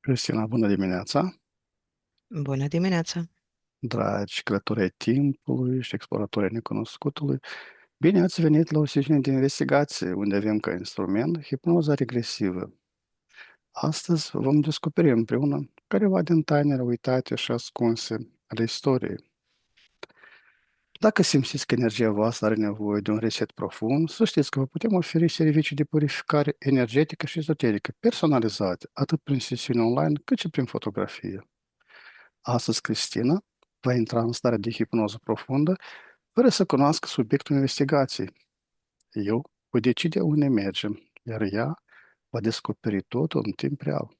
Cristina, bună dimineața! Bună dimineața! Dragi călători ai timpului și exploratori ai necunoscutului, bine ați venit la o sesiune de investigație unde avem ca instrument hipnoza regresivă. Astăzi vom descoperi împreună careva din tainele uitate și ascunse ale istoriei. Dacă simțiți că energia voastră are nevoie de un reset profund, să știți că vă putem oferi servicii de purificare energetică și ezoterică personalizate, atât prin sesiuni online cât și prin fotografie. Astăzi, Cristina va intra în stare de hipnoză profundă fără să cunoască subiectul investigației. Eu voi decide unde mergem, iar ea va descoperi totul în timp real.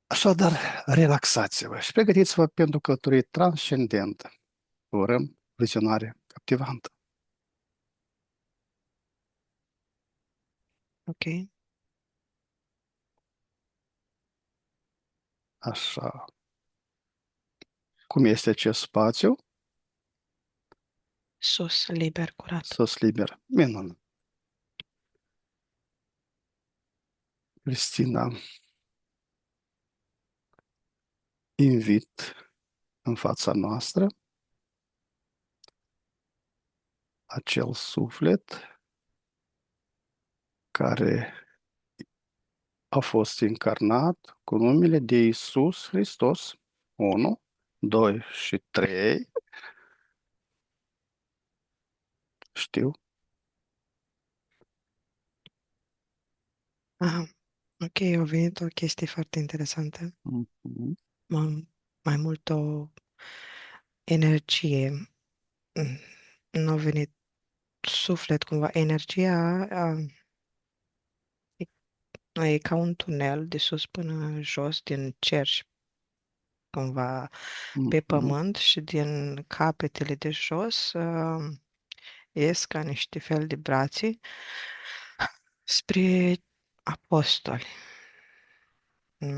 Așadar, relaxați-vă și pregătiți-vă pentru călătorie transcendentă. Vă urăm vizionare captivantă. Ok. Așa. Cum este acest spațiu? Sus, liber, curat. Sos liber. Minun. Cristina, invit în fața noastră acel suflet care a fost încarnat cu numele de Iisus Hristos. 1, 2 și 3. Știu. Aha. Ok, au venit o chestie foarte interesantă. Mhm. Mai mult o energie. Mm, Nu a venit suflet, cumva. Energia e ca un tunel de sus până jos, din cer și cumva pe Mhm. pământ și din capetele de jos ies ca niște fel de brațe spre apostoli.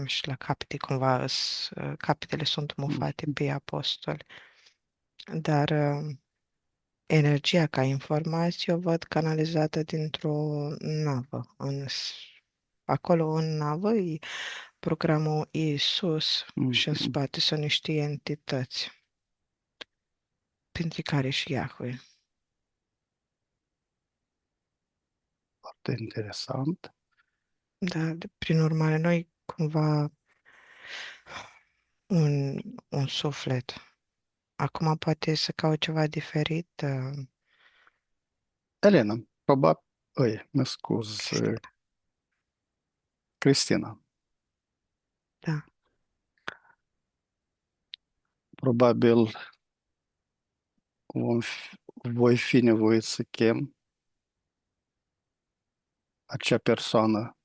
Și la capete cumva capetele sunt mufate Mhm. pe apostoli, dar energia ca informație o văd canalizată dintr-o navă. Acolo în navă e programul Iisus și în Mhm. spate sunt niște entități, printre care și Iahve. Foarte interesant. Dar, prin urmare, noi cumva un, un suflet. Acum poate să caut ceva diferit. Elena, probabil, mă scuz, Cristina. Cristina, Da. probabil voi fi nevoit să chem acea persoană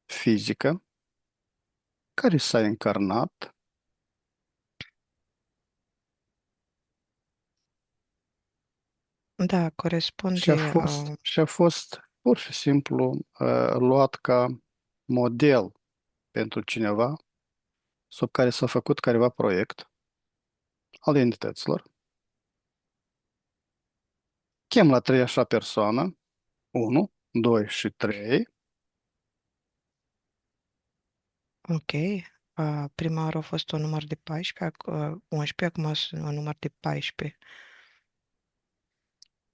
fizică care s-a încarnat Da, și a corespunde. fost, și a fost pur și simplu luat ca model pentru cineva sub care s-a făcut careva proiect al entităților. Chem la trei așa persoană, 1, 2 și 3. Ok. Prima oară a fost un număr de 14, 11, acum sunt un număr de 14.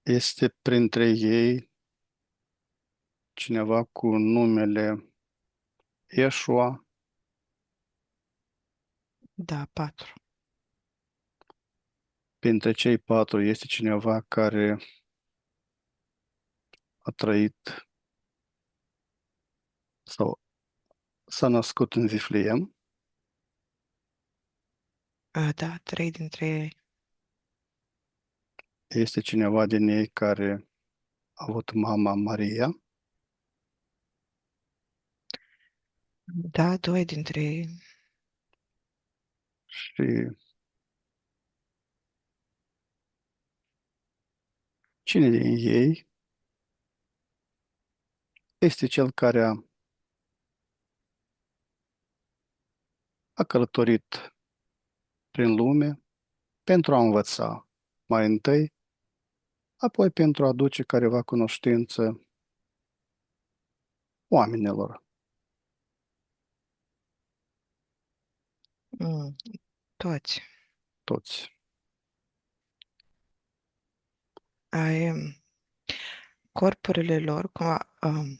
Este printre ei cineva cu numele Yeshua, Da, 4. printre cei patru este cineva care a trăit sau s-a născut în Vifliem, Da, 3 dintre ei. este cineva din ei care a avut mama Maria Da, 2 dintre ei. și cine din ei este cel care a călătorit prin lume pentru a învăța mai întâi, apoi pentru a aduce careva cunoștință oamenilor. Mm, toți. Toți. Ai, corpurile lor,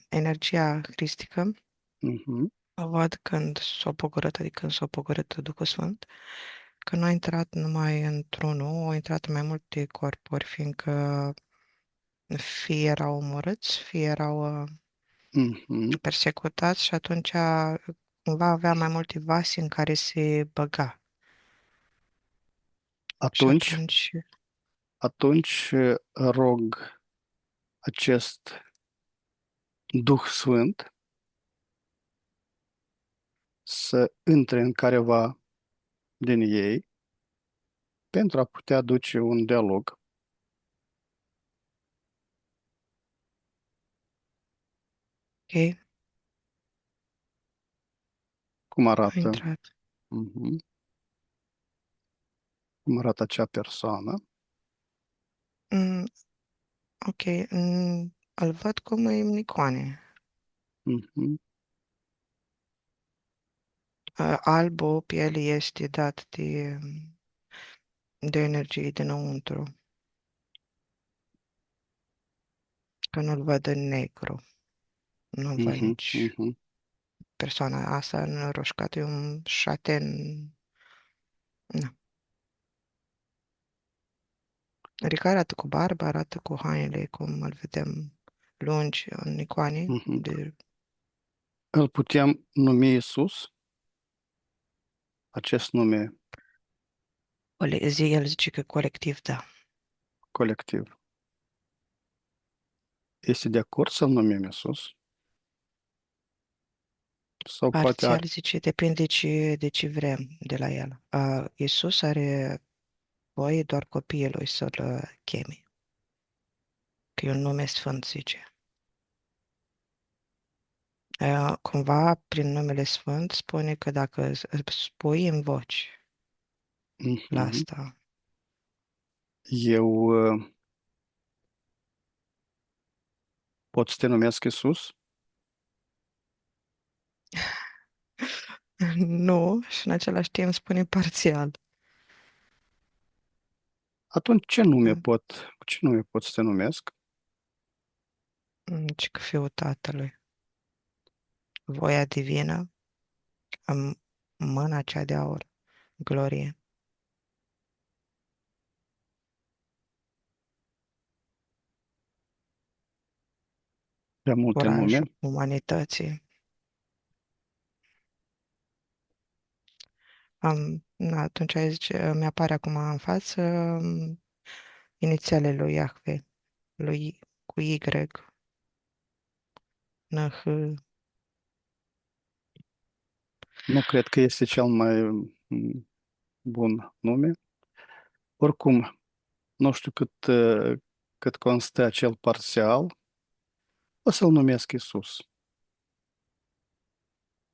energia cristică, Mhm. o văd când s-a pogorât, adică când s-a pogorât Duhul Sfânt, că nu a intrat numai într-unul, au intrat în mai multe corpuri, fiindcă fie erau omorâți, fie erau Mhm. persecutați și atunci cumva avea mai multe vase în care se băga. Și Atunci, atunci, atunci rog acest Duh Sfânt să intre în careva din ei pentru a putea duce un dialog. ok, Cum a arată, intrat. mhm, cum arată acea persoană. Mm, ok, îl văd cum e în icoane. Mhm. Albul, pielii este dat de energie dinăuntru, că nu-l văd în negru, nu văd Mhm. nici Mhm. persoana asta în roșcat, e un șaten, nu. Adică arată cu barbă, arată cu hainele, cum îl vedem lungi în icoane, Mhm. de, Îl putem numi Isus, acest nume el zice că colectiv, da. colectiv. Este de acord să-l numim Isus? Sau poate Parțial are... zice, depinde de ce vrem de la el. Iisus are voie doar copiii lui să-l cheme, că e un nume sfânt, zice. Cumva, prin numele sfânt, spune că dacă spui în voci la Mhm. asta, Eu pot să te numesc Isus? nu, și în același timp spune parțial. Atunci ce nume pot să te numesc? Ci că Fiul Tatălui, voia divină, în mâna cea de aur, glorie, Prea multe nume. curajul umanității. Atunci zice, mi-apare acum în față inițialele lui Iahve, lui cu Y, NH. Nu cred că este cel mai bun nume. Oricum, nu știu cât constă acel parțial, o să-l numesc Isus.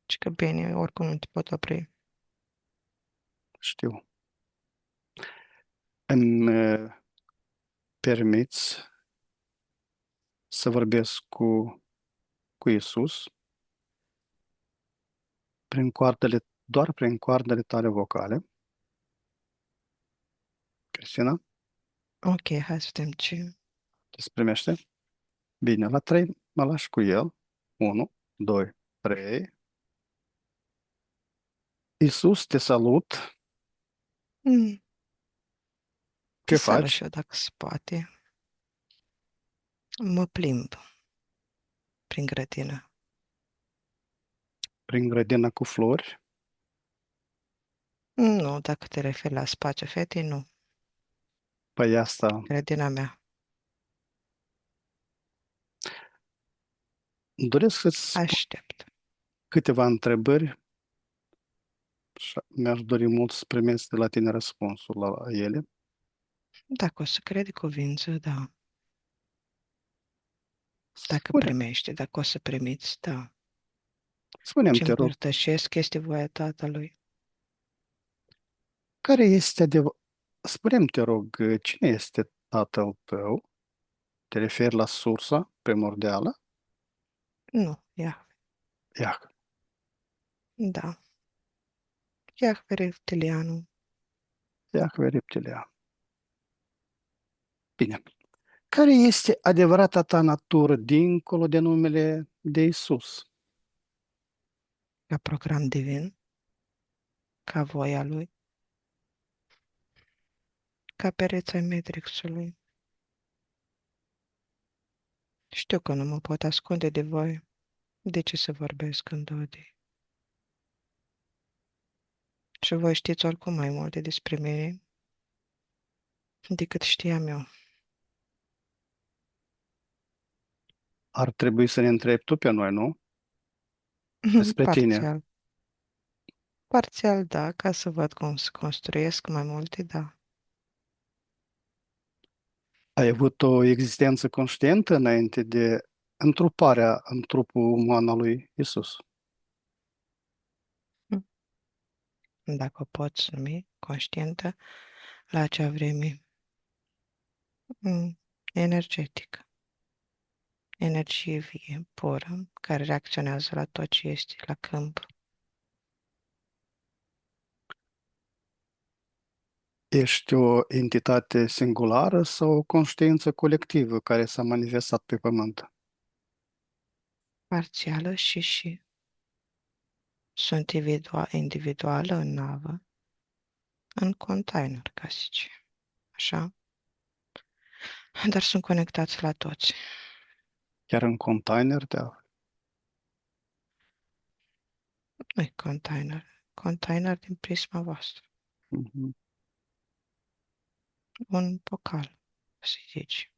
Și că bine, oricum nu te pot opri. Știu. Îmi permiți să vorbesc cu Isus doar prin coardele tale vocale. Cristina, Ok, hai să vedem ce. te primește? Bine, la 3 mă lași cu el. 1, 2, 3. Isus, te salut. Mm, te Ce salut și faci? eu dacă se poate. Mă plimb prin grădină. Prin grădina cu flori. Nu, dacă te referi la spațiu fetei, nu. Păi asta, Grădina mea. doresc să-ți spun Aștept. câteva întrebări și mi-aș dori mult să primesc de la tine răspunsul la ele. Dacă o să crede cuvință, da. Dacă Spune, primește, dacă o să primiți, da. spune-mi, Ce te rog, împărtășesc este voia Tatălui. care este Spune-mi, te rog, cine este tatăl tău? Te referi la sursa primordială? Nu, ia, Ia, da. Iahve reptilianul. Iahve reptilian. Bine. Care este adevărata ta natură dincolo de numele de Isus? Ca program divin, ca voia lui, ca pereța Matrixului. Știu că nu mă pot ascunde de voi. De ce să vorbesc în Dodi? Și voi știți oricum mai multe despre mine decât știam eu. Ar trebui să ne întrebi tu pe noi, nu? Despre tine. Parțial. Parțial, da, ca să văd cum se construiesc mai multe, da. Ai avut o existență conștientă înainte de întruparea în trupul uman al lui Isus? Hm. Dacă o poți numi conștientă, la acea vreme, energetică, energie vie, pură, care reacționează la tot ce este la câmp. Ești o entitate singulară sau o conștiință colectivă care s-a manifestat pe pământ? Parțială și sunt individuală în navă, în container, ca să zice. Așa? Dar sunt conectați la toți. Chiar în container te afli? Nu e container. Container din prisma voastră. Mhm. Un bocal, să zici.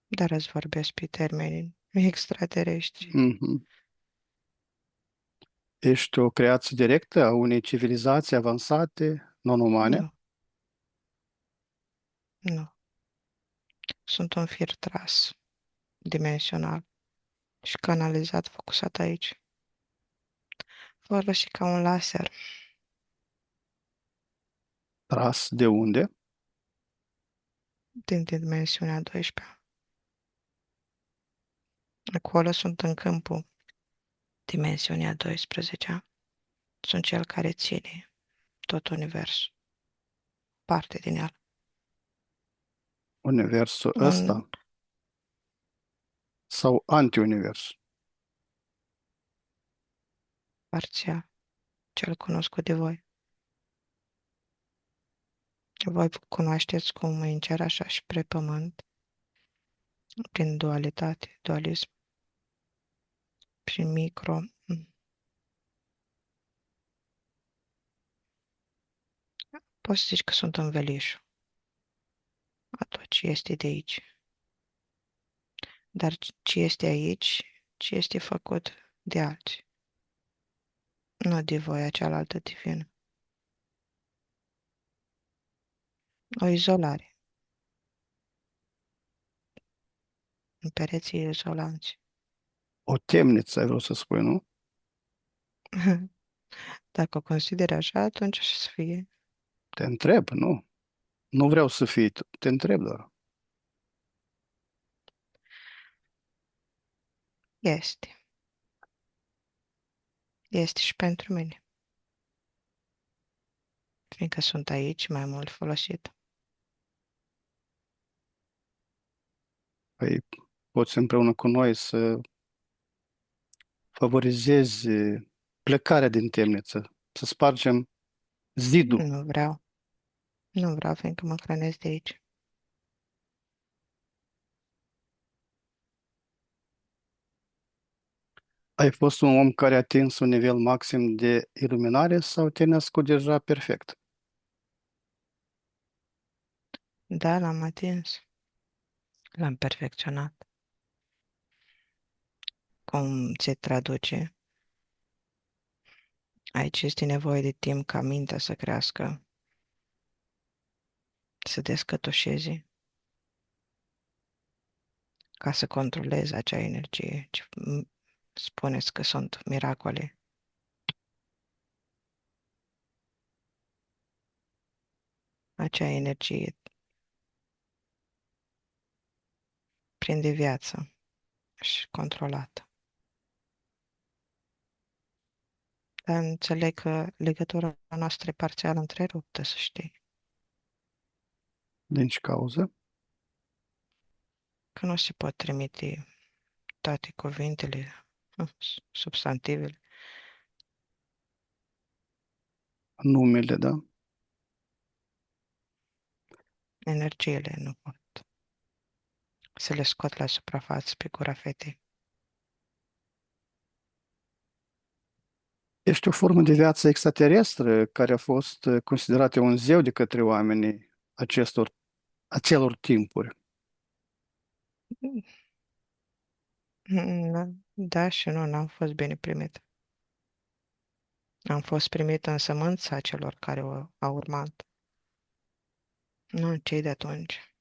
Dar îți vorbesc pe termeni extraterestri. Mhm. Ești o creație directă a unei civilizații avansate, non-umane? Nu, nu. Sunt un fir tras, dimensional și canalizat, focusat aici. Folosit ca un laser Tras de unde? din dimensiunea 12. Acolo sunt în câmpul dimensiunea 12. Sunt cel care ține tot universul, parte din el. Universul Un ăsta sau antiunivers? parțial, cel cunoscut de voi. Voi cunoașteți cum e în cer așa și pe pământ, prin dualitate, dualism, prin micro. Poți să zici că sunt învelișul a tot ce este de aici. Dar ce este aici, ce este făcut de alții, nu de voia cealaltă divină. O izolare în pereții izolanți. O temniță, ai vrut să spui, nu? Dacă o consideri așa, atunci o să fie. Te întreb, nu? Nu vreau să fii, te întreb doar. Este. Este și pentru mine. Fiindcă sunt aici mai mult folosit. Păi poți împreună cu noi să favorizezi plecarea din temniță, să spargem zidul. Nu vreau. Nu vreau, fiindcă mă hrănesc de aici. Ai fost un om care a atins un nivel maxim de iluminare sau te-ai născut deja perfect? Da, l-am atins. L-am perfecționat. Cum se traduce? Aici este nevoie de timp ca mintea să crească, să descătușeze, ca să controlezi acea energie. Spuneți că sunt miracole. Acea energie prinde viață și controlată. Dar înțeleg că legătura noastră e parțial întreruptă, să știi. Din ce cauză? Că nu se pot trimite toate cuvintele, substantivele. Numele, da? Energiile nu pot să le scot la suprafață pe gura fetei. Este o formă de viață extraterestră care a fost considerată un zeu de către oamenii acelor timpuri. Da și nu, n-am fost bine primit. Am fost primit în sămânța celor care au urmat, nu cei de atunci,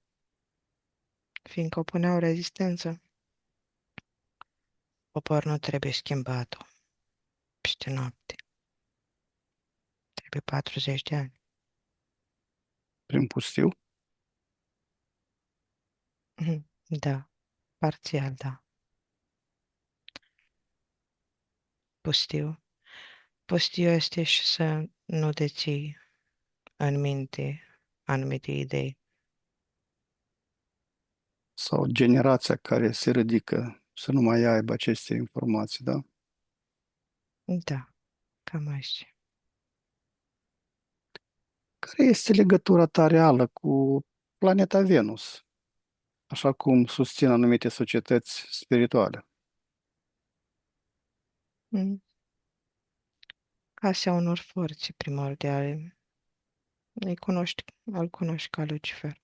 fiindcă opuneau rezistență. Poporul nu trebuie schimbat peste noapte. Trebuie 40 de ani. Prin pustiu, Da, parțial, da. Pustiu. Pustiu este și să nu deții în minte anumite idei. sau generația care se ridică să nu mai aibă aceste informații, da? Da, cam așa. Care este legătura ta reală cu planeta Venus, așa cum susțin anumite societăți spirituale? Mm. Casa unor forțe primordiale. Îl cunoști ca Lucifer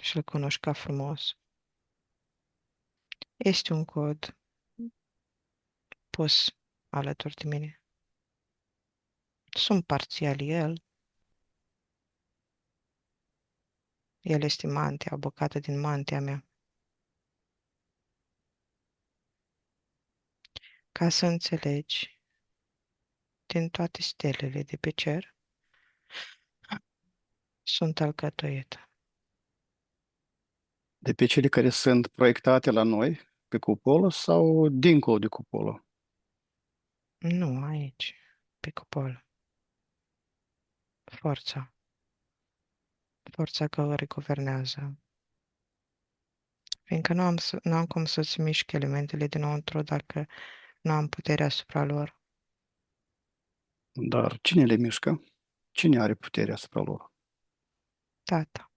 și îl cunoști ca frumos. Este un cod pus alături de mine. Sunt parțial el. El este mantia, o bucată din mantia mea. Ca să înțelegi, din toate stelele de pe cer, sunt alcătuită. De pe cele care sunt proiectate la noi, pe cupolă sau dincolo de cupolă? Nu aici, pe cupol. Forța. Forța care guvernează. Fiindcă nu am cum să-ți mișc elementele dinăuntru dacă nu am puterea asupra lor. Dar cine le mișcă? Cine are puterea asupra lor? Tata.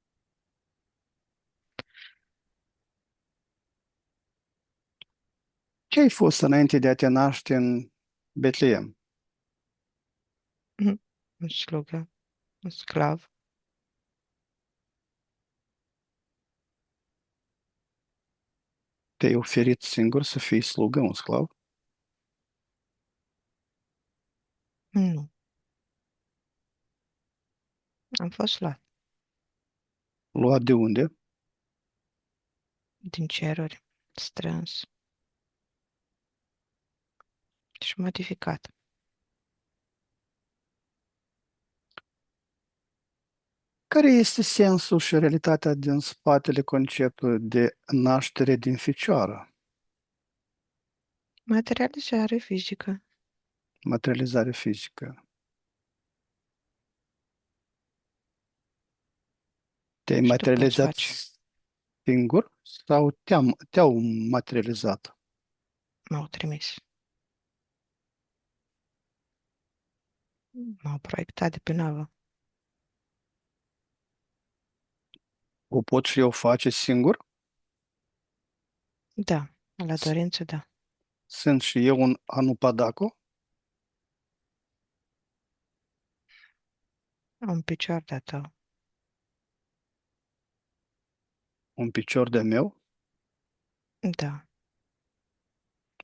Ce ai fost înainte de a te naște în Betleem? Un slugă, un sclav. Te-ai oferit singur să fii slugă, un sclav? Nu. Am fost luat Luat de unde? din ceruri, strâns și modificat. Care este sensul și realitatea din spatele conceptului de naștere din ficioară, Materializare fizică. materializare fizică? Te-ai Și tu poți materializat face. singur sau te-au materializat? M-au trimis. M-au proiectat de pe navă. O pot și eu face singur? Da, la S- dorință, da. Sunt și eu un Anupadaco, Un picior de-a tău. un picior de meu, Da.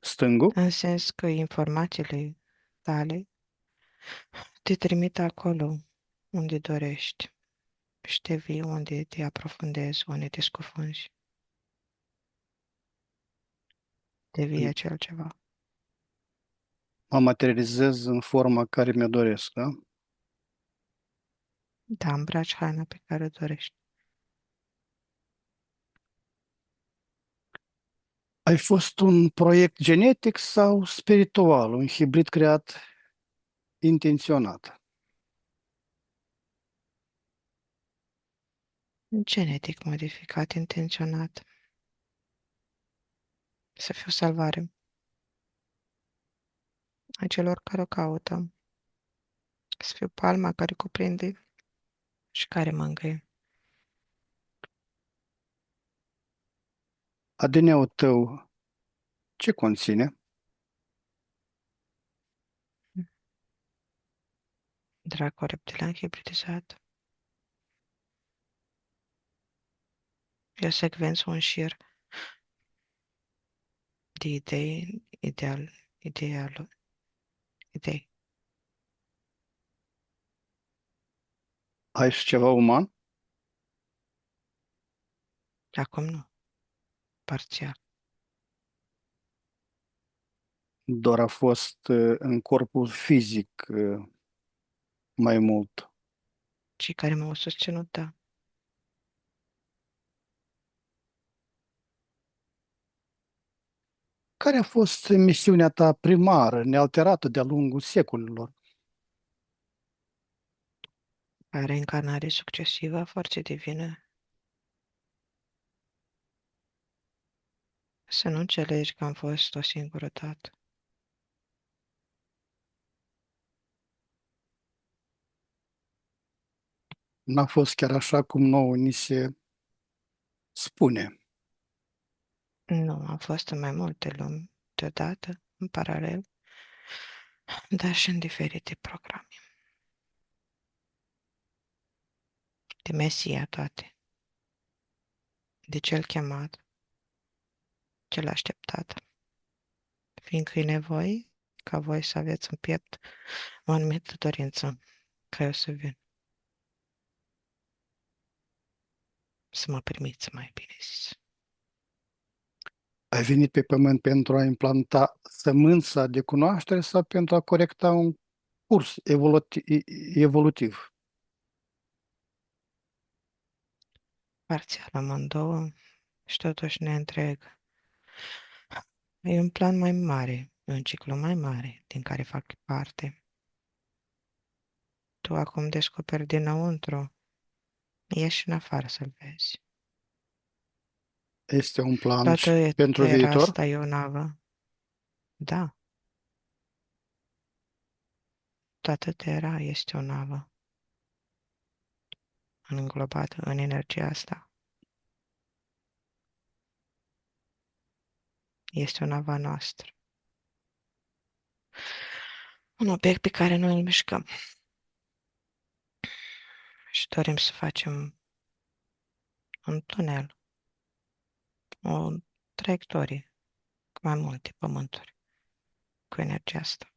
stângul, În sens că informațiile tale te trimit acolo unde dorești și te vii unde te aprofundezi, unde te scufunzi. Devii acel ceva. mă materializez în forma care mi-o doresc, da? Da, îmbraci haina pe care o dorești. Ai fost un proiect genetic sau spiritual, un hibrid creat intenționat? Genetic modificat, intenționat. Să fiu salvare a celor care o caută. Să fiu palma care cuprinde și care mângâie. ADN-ul tău ce conține? Dracu reptilian hibridizat. E o secvență, un șir de idei. Ai și ceva uman? Acum nu, parțial. Doar a fost în corpul fizic mai mult. Cei care m-au susținut, da. Care a fost misiunea ta primară, nealterată de-a lungul secolilor? A reîncarnare succesivă a forței divine. Să nu înțelegi că am fost o singură dată. N-a fost chiar așa cum nouă ni se spune. Nu, am fost în mai multe lumi deodată, în paralel, dar și în diferite programe. De Mesia toate, de cel chemat, cel așteptat, fiindcă e nevoie ca voi să aveți în piept o anumită dorință, ca eu să vin, să mă primiți mai bine zis. Ai venit pe pământ pentru a implanta sămânța de cunoaștere sau pentru a corecta un curs evolutiv? Parțial amândouă și totuși ne întreg. E un plan mai mare, un ciclu mai mare din care fac parte. Tu acum descoperi dinăuntru, ieși în afară să-l vezi. Este un plan Toată și pentru era viitor? asta e o navă. Da, toată Terra este o navă înglobată în energia asta. Este o navă a noastră. Un obiect pe care noi îl mișcăm și dorim să facem un tunel, o traiectorie cu mai multe pământuri cu energia asta,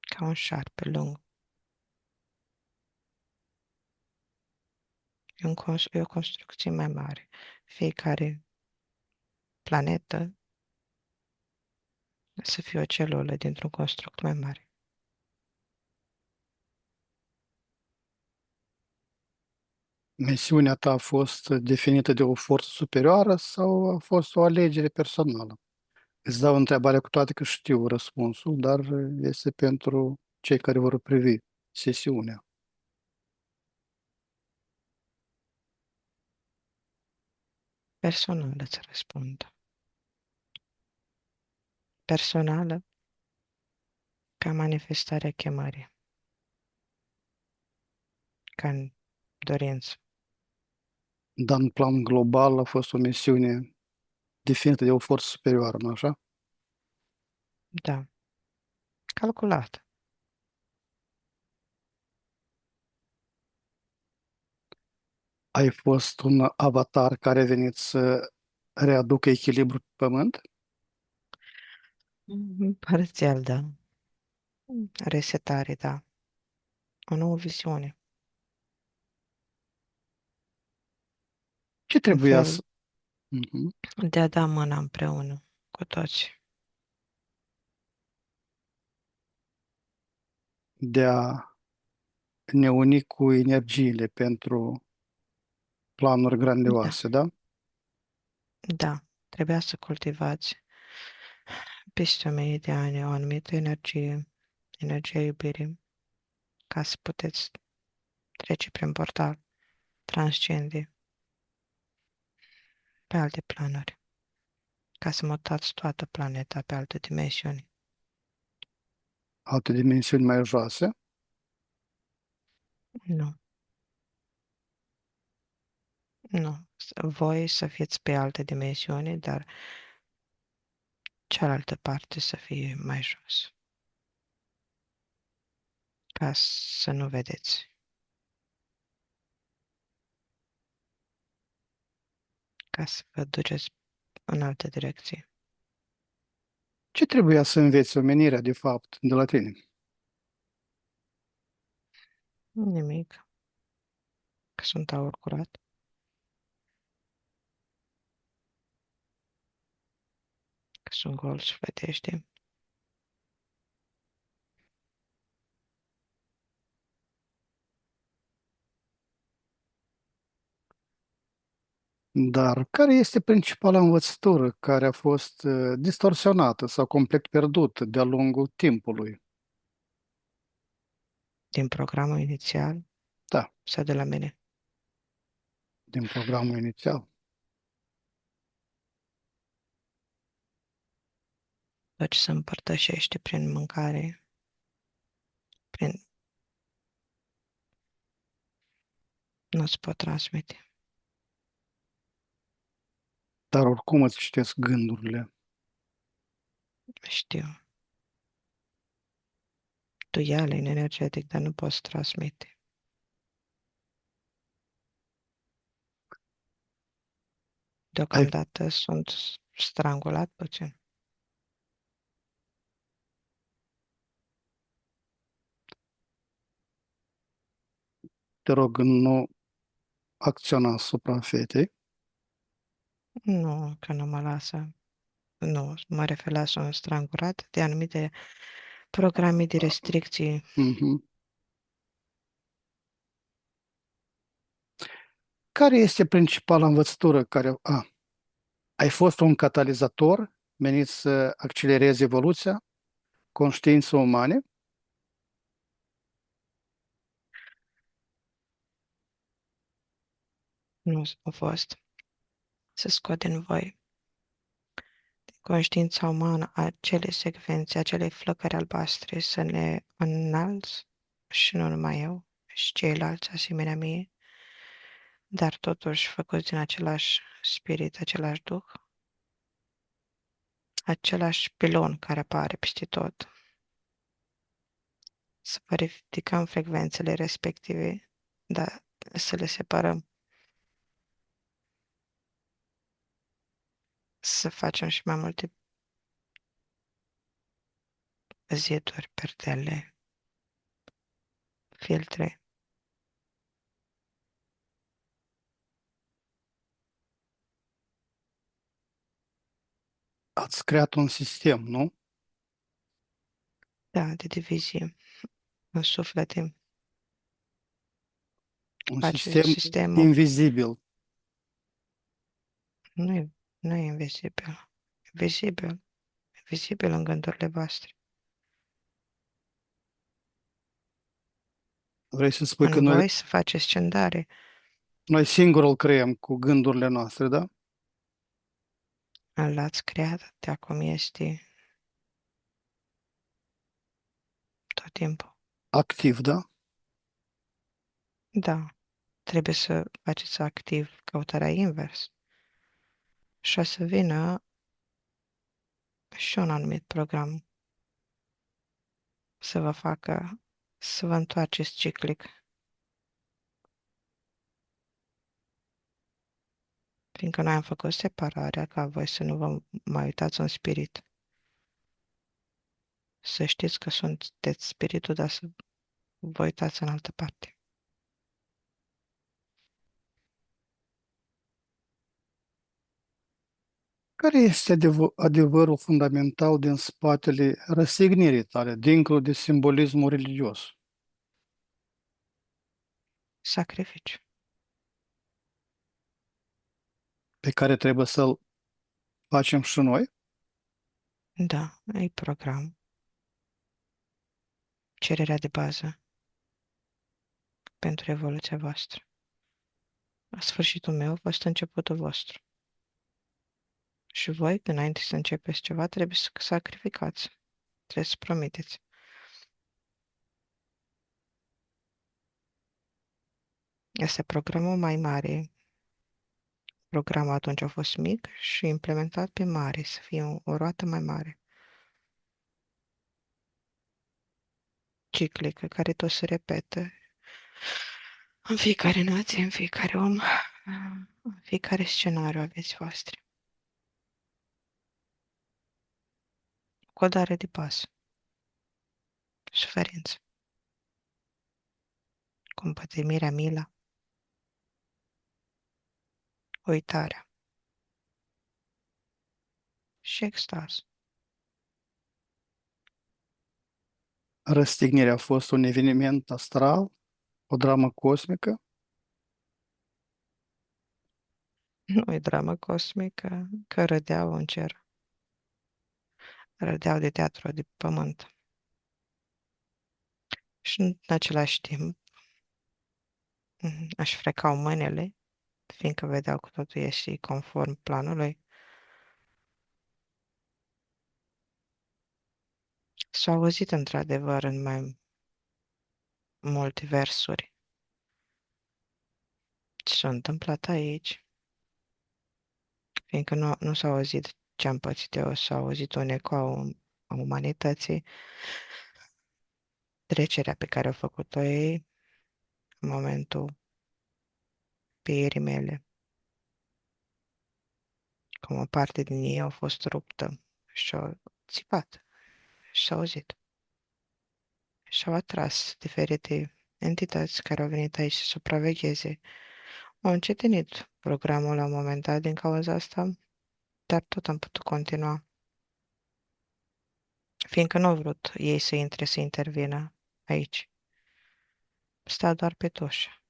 ca un șarpe lung. E o construcție mai mare. Fiecare planetă să fie o celulă dintr-un construct mai mare. Misiunea ta a fost definită de o forță superioară sau a fost o alegere personală? Îți dau întrebarea cu toate că știu răspunsul, dar este pentru cei care vor privi sesiunea. Personală să răspund. Personală ca manifestarea chemării, ca în dorință. Dar în plan global a fost o misiune definită de o forță superioară, nu așa? Da, calculat. Ai fost un avatar care a venit să readucă echilibru pe pământ? Parțial, da. Resetare, da. O nouă viziune. Ce Un trebuia să... fel Mhm. de a da mâna împreună cu toți. De a ne uni cu energiile pentru planuri Da, grandioase, da? Da, trebuia să cultivați peste 1000 de ani o anumită energie, energia iubirii, ca să puteți trece prin portal, transcende pe alte planuri, ca să mutați toată planeta pe alte dimensiuni. Alte dimensiuni mai joase. Nu, nu. Voi să fiți pe alte dimensiuni, dar cealaltă parte să fie mai jos, ca să nu vedeți, ca să vă duceți în altă direcție. Ce trebuia să înveți omenirea, de fapt, de la tine? Nimic, că sunt aur curat, că sunt gol sufletește. Dar care este principala învățătură care a fost distorsionată sau complet pierdută de-a lungul timpului? Din programul inițial Da, sau de la mine. din programul inițial. Tot ce se împărtășește prin mâncare, prin... nu se pot transmite. Dar oricum îți citesc gândurile. Știu. Tu ia în energetic, dar nu poți transmite. Ai, Deocamdată sunt strangulat puțin. te rog, nu acționa asupra fetei. Nu, că nu mă lasă. Nu, mă refer la sunt strangulat de anumite programe de restricții. Mhm. Care este principala învățătură care... ai fost un catalizator menit să accelereze evoluția conștiinței umane? Nu au fost. Să scot din voi conștiința umană, acele secvențe, acele flăcări albastre, să ne înalți și nu numai eu, și ceilalți asemenea mie, dar totuși făcuți din același spirit, același duh, același pilon care apare peste tot. Să verificăm frecvențele respective, dar să le separăm, să facem și mai multe ziduri, perdele, filtre. Ați creat un sistem, nu? Da, de divizie în suflete. Un Face sistem sistemul. invizibil. Nu e invizibil. E vizibil. E vizibil în gândurile voastre. Vrei să spui că În noi, voi să faceți scendare. noi singur îl creăm cu gândurile noastre, da? L-ați creat de acum este tot timpul. Activ, da? Da, trebuie să faceți activ căutarea invers. Și o să vină și un anumit program să vă facă să vă întoarceți ciclic. Fiindcă noi am făcut separarea ca voi să nu vă mai uitați în spirit. Să știți că sunteți spiritul, dar să vă uitați în altă parte. Care este adevărul fundamental din spatele răstignirii tale, dincolo de simbolismul religios, Sacrificiu. pe care trebuie să-l facem și noi. Da, e program. Cererea de bază pentru evoluția voastră. Sfârșitul meu a fost începutul vostru. Și voi, înainte să începeți ceva, trebuie să sacrificați. Trebuie să promiteți. Este programul mai mare. Programul atunci a fost mic și implementat pe mare, să fie o roată mai mare. Ciclică, care tot se repetă în fiecare nație, în fiecare om, în fiecare scenariu a vieții voastre. Codare de pas, suferință, compătimirea, mila, uitarea și extaz. Răstignirea a fost un eveniment astral, o dramă cosmică. Nu e dramă cosmică, că rădeau în cer, rădeau de teatru de pământ. Și în același timp își frecau mâinile, fiindcă vedeau că totul este conform planului. S-au auzit într-adevăr în mai multe versuri ce s-a întâmplat aici, fiindcă nu s-a auzit ce am pățit eu, s-a auzit un eco a umanității, trecerea pe care au făcut-o ei în momentul pieirii mele, cum o parte din ei a fost ruptă și au țipat și s-a auzit. Și-au atras diferite entități care au venit aici să supravegheze. Au încetinit programul la un moment dat din cauza asta, dar tot am putut continua, fiindcă nu au vrut ei să intre, să intervină aici. Stau doar pe tușă,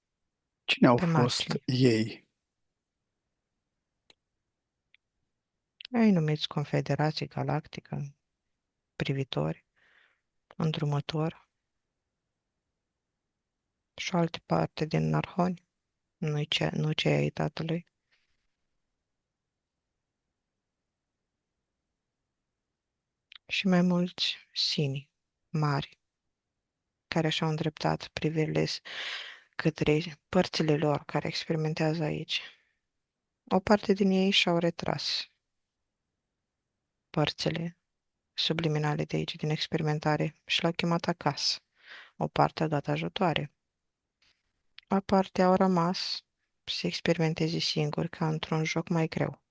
Cine au pe fost margini. ei? Ei numiți Confederație Galactică, privitori, îndrumători și o altă parte din Narhoni, nu cei ai tatălui. Și mai mulți sini, mari, care și-au îndreptat privirile către părțile lor care experimentează aici. O parte din ei și-au retras părțile subliminale de aici, din experimentare, și l-au chemat acasă. O parte a dat ajutoare. O parte au rămas să experimenteze singuri ca într-un joc mai greu.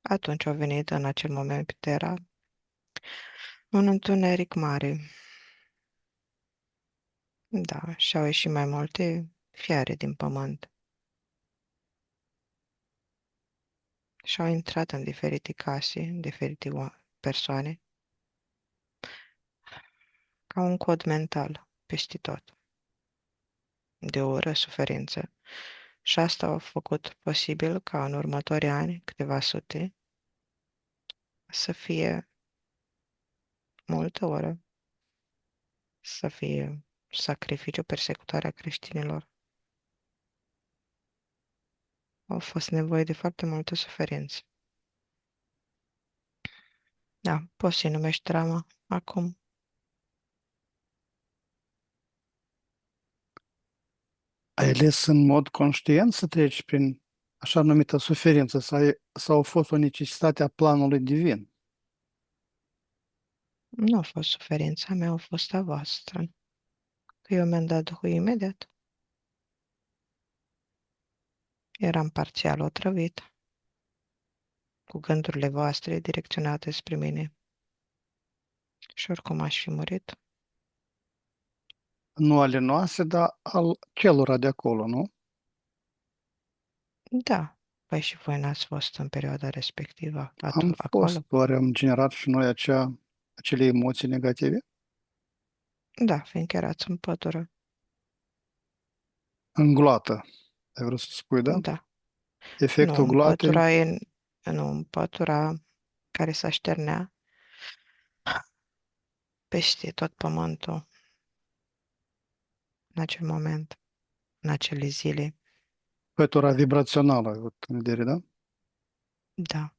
Atunci au venit în acel moment pe Terra un întuneric mare. Da, și-au ieșit mai multe fiare din pământ. Și-au intrat în diferite case, în diferite persoane, ca un cod mental peste tot, de ură, suferință. Și asta a făcut posibil ca în următorii ani, câteva sute, să fie multă ură, să fie sacrificiu, persecutarea creștinilor. Au fost nevoie de foarte multă suferință. Da, poți să-i numești drama acum. Ai ales în mod conștient să treci prin așa numită suferință sau a fost o necesitate a planului divin? Nu a fost suferința mea, a fost a voastră. Că eu mi-am dat Duhul imediat. Eram parțial otrăvit, cu gândurile voastre direcționate spre mine. Și oricum aș fi murit. Nu ale noastre, dar al celora de acolo, nu? Da, păi și voi n-ați fost în perioada respectivă Am fost, acolo? oare am generat și noi acele emoții negative? Da, fiindcă erați în pădure. Îngulată. Ai vrut să spui, da? Da. Nu, Efectul în gulatei. pătura e, nu, în pătura care se așternea peste tot pământul în acel moment, în acele zile. Pătura vibrațională, ai avut în vedere, da? Da.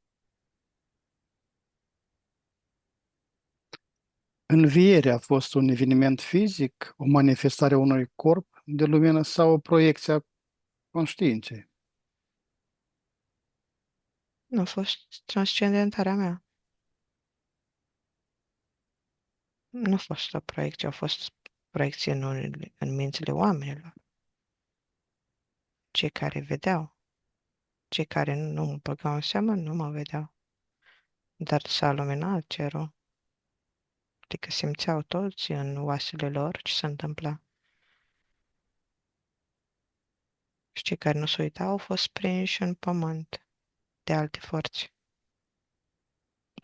Învierea a fost un eveniment fizic, o manifestare a unui corp de lumină sau o proiecție a conștiinței? Nu a fost transcendentarea mea. Nu a fost o proiecție, a fost proiecție în mințile oamenilor. Cei care vedeau, cei care nu mă băgau în seamă, nu mă vedeau. Dar s-a luminat cerul, adică simțeau toți în oasele lor ce se întâmpla. Și cei care nu se uitau au fost prinși în pământ de alte forțe,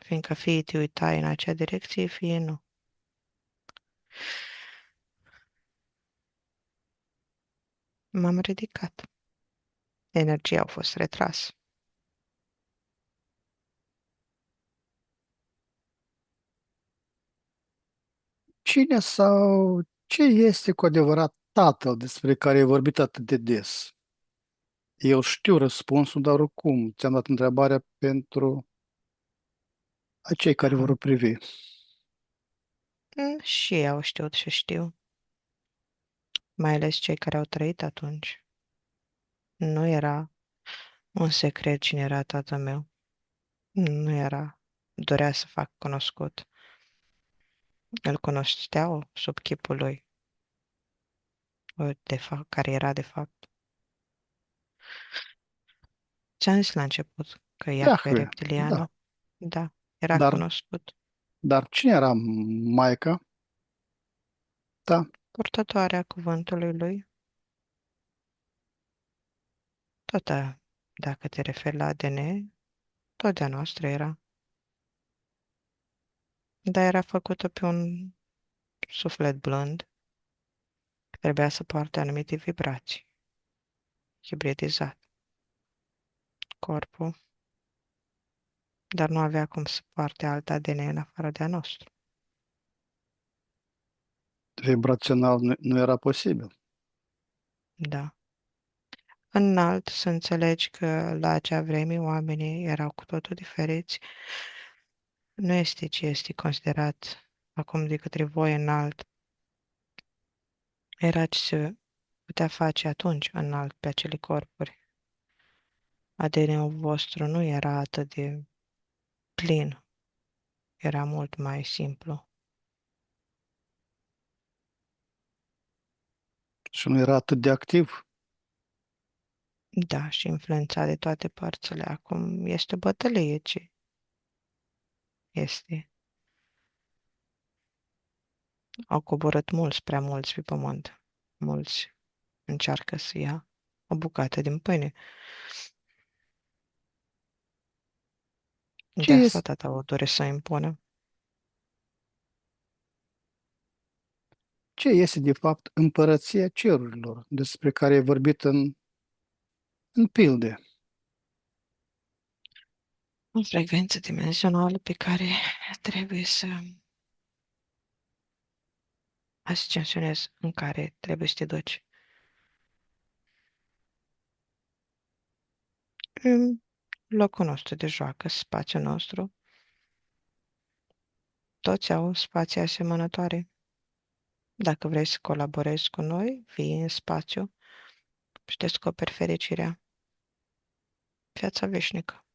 fiindcă fie te uitai în acea direcție, fie nu. M-am ridicat. Energia a fost retrasă. Cine sau ce este cu adevărat Tatăl despre care ai vorbit atât de des? Eu știu răspunsul, dar oricum ți-am dat întrebarea pentru acei care Aha. vor privi. Și ei au știut și știu, mai ales cei care au trăit atunci. Nu era un secret cine era tatăl meu. Nu era. Dorea să fac cunoscut. Îl cunoșteau sub chipul lui, de fapt, care era de fapt. Ți-am zis la început că Iahve Iahve, da. reptilianul, da, era Dar, cunoscut. dar cine era Maica ta? Purtătoarea cuvântului lui, tot dacă te referi la ADN, tot de-a noastră era. Dar era făcută pe un suflet blând, trebuia să poarte anumite vibrații, hibridizat corpul, dar nu avea cum să poarte alt ADN în afară de a nostru. Vibrațional nu era posibil. Da. Înalt să înțelegi că la acea vreme oamenii erau cu totul diferiți. Nu este ce este considerat acum de către voi înalt. Era ce se putea face atunci înalt pe acele corpuri. ADN-ul vostru nu era atât de plin, era mult mai simplu. Și nu era atât de activ. Da, și influențat de toate părțile. Acum este bătălie ce este. Au coborât mulți, prea mulți pe pământ. Mulți încearcă să ia o bucată din pâine. Ce De asta este, tata o doresc să impună. ce este de fapt împărăția cerurilor, despre care ai vorbit în pilde? O frecvență dimensională pe care trebuie să ascensionezi, în care trebuie să te duci. În locul nostru de joacă, spațiul nostru, toți au spații asemănătoare. Dacă vrei să colaborezi cu noi, vii în spațiu și descoperi fericirea, viața veșnică,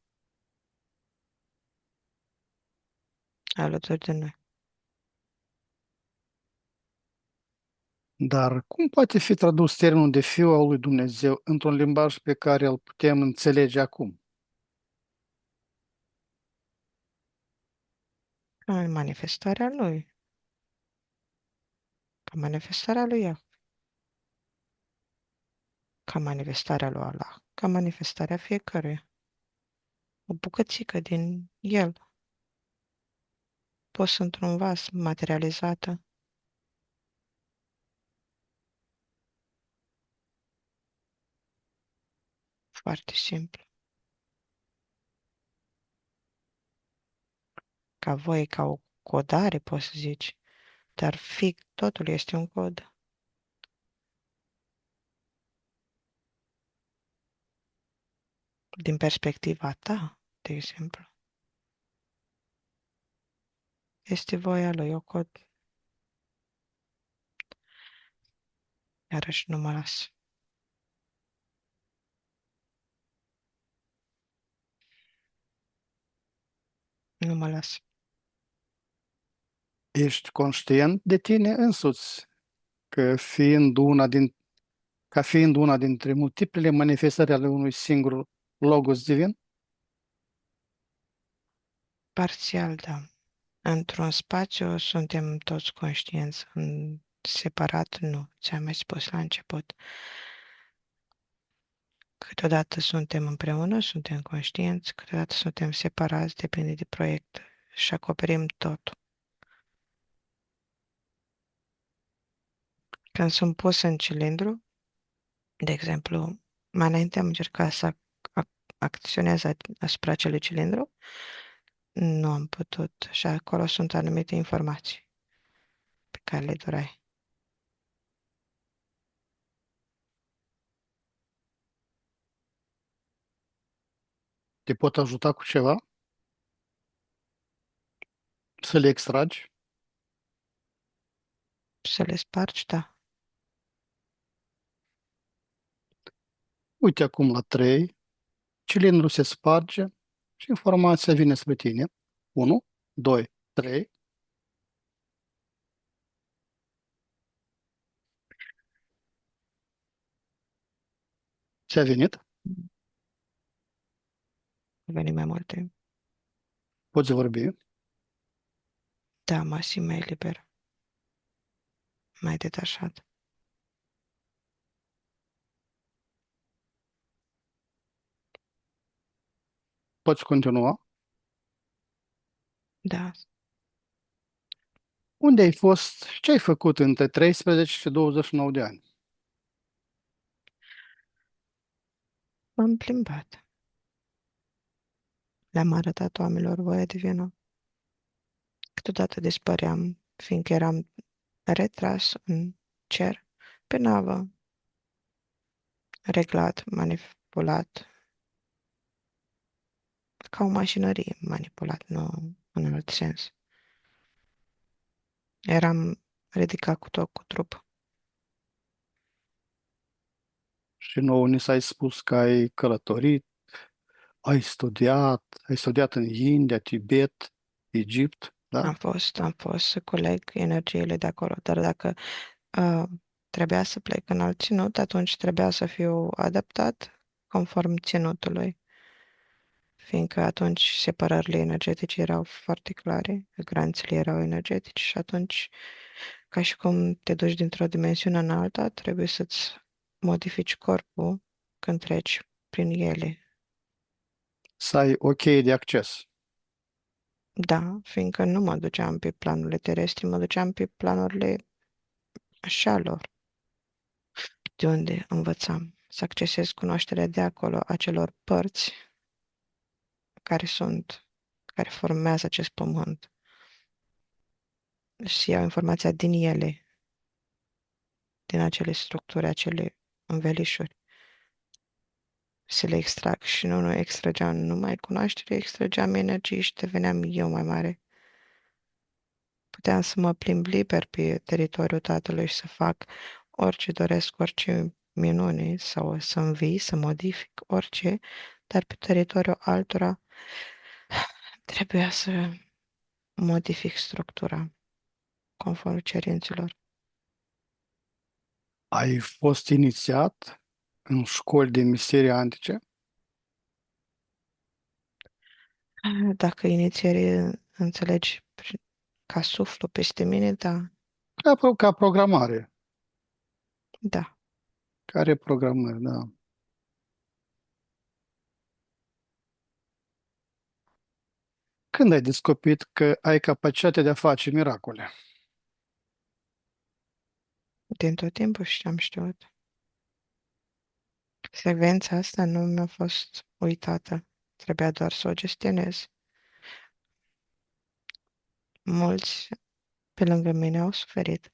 alături de noi. Dar cum poate fi tradus termenul de fiu al lui Dumnezeu într-un limbaj pe care îl putem înțelege acum? Ca manifestarea lui, ca manifestarea lui Iah, ca manifestarea lui Allah, ca manifestarea fiecăruia. O bucățică din el, pus într-un vas materializată, Foarte simplu. Ca voi, ca o codare, poți să zici. Dar totul este un cod. Din perspectiva ta, de exemplu, este voia lui o cod. Iarăși nu mă las. Nu mă las. Ești conștient de tine însuți, că fiind ca fiind una dintre multiplele manifestări ale unui singur logos divin? Parțial, da. Într-un spațiu suntem toți conștienți. În separat, nu. Ți-am mai spus la început. Câteodată suntem împreună, suntem conștienți, câteodată suntem separați, depinde de proiect și acoperim tot. Când sunt pus în cilindru, de exemplu, mai înainte am încercat să acționez asupra acelui cilindru, nu am putut și acolo sunt anumite informații pe care le doreai. Te pot ajuta cu ceva? Să le extragi? Să le spargi, da. Uite acum la 3, cilindrul se sparge și informația vine spre tine. 1, 2, 3. Ți-a venit? Au venit mai multe. Poți vorbi. Da, mă simt mai liber, mai detașat. Poți continua. Da, Unde ai fost și ce ai făcut între 13 și 29 de ani? m-am plimbat. Le-am arătat oamenilor voia divină. Câteodată dispăream, fiindcă eram retras în cer, pe navă, reglat, manipulat, ca o mașinărie manipulat, nu în alt sens. Eram ridicat cu tot cu trup. Și nouă ni s-ai spus că ai călătorit, ai studiat în India, Tibet, Egipt, da? Am fost să coleg energiile de acolo, dar dacă uh, trebuia să plec în alt ținut, atunci trebuia să fiu adaptat conform ținutului, fiindcă atunci separările energetice erau foarte clare, granițele erau energetice și atunci, ca și cum te duci dintr-o dimensiune în alta, trebuie să-ți modifici corpul când treci prin ele. Să ai ok de acces. Da, fiindcă nu mă duceam pe planurile terestre, mă duceam pe planurile așa lor, de unde învățam să accesez cunoașterea de acolo, acelor părți care care formează acest pământ și iau informația din ele, din acele structuri, acele învelișuri. Să le extrag și nu extrageam numai cunoaștere, extrageam energie și deveneam eu mai mare. Puteam să mă plimb liber pe teritoriul tatălui și să fac orice doresc, orice minune sau să învii, să modific orice, dar pe teritoriul altora trebuia să modific structura conform cerințelor. Ai fost inițiat în școli de misterii antice? Dacă inițiere înțelegi ca suflu peste mine, da, Ca programare. da. Care programări, da. Când ai descoperit că ai capacitatea de a face miracole? Din tot timpul și am știut. Secvența asta nu mi-a fost uitată. Trebuia doar să o gestionez. Mulți pe lângă mine au suferit.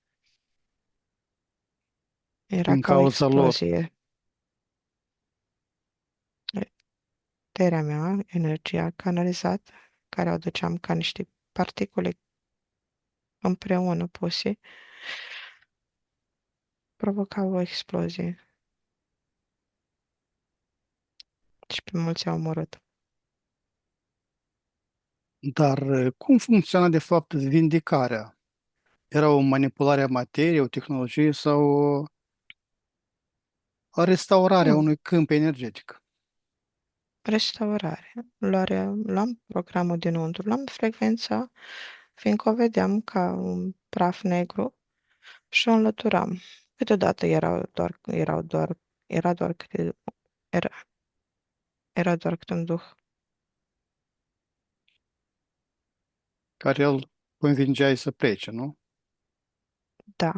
Era din ca o cauza lor. explozie. Puterea mea, energia canalizată, care o duceam ca niște particule împreună puse, provoca o explozie și pe mulți au omorât. Dar cum funcționa de fapt vindicarea? Era o manipulare a materiei, o tehnologie sau o restaurare a Nu, unui câmp energetic? restaurare. Luam programul dinăuntru, luam frecvența, fiindcă o vedeam ca un praf negru și o înlăturam. Câteodată era doar era, era doar câte un duh. Care îl convingeai să plece, nu? Da,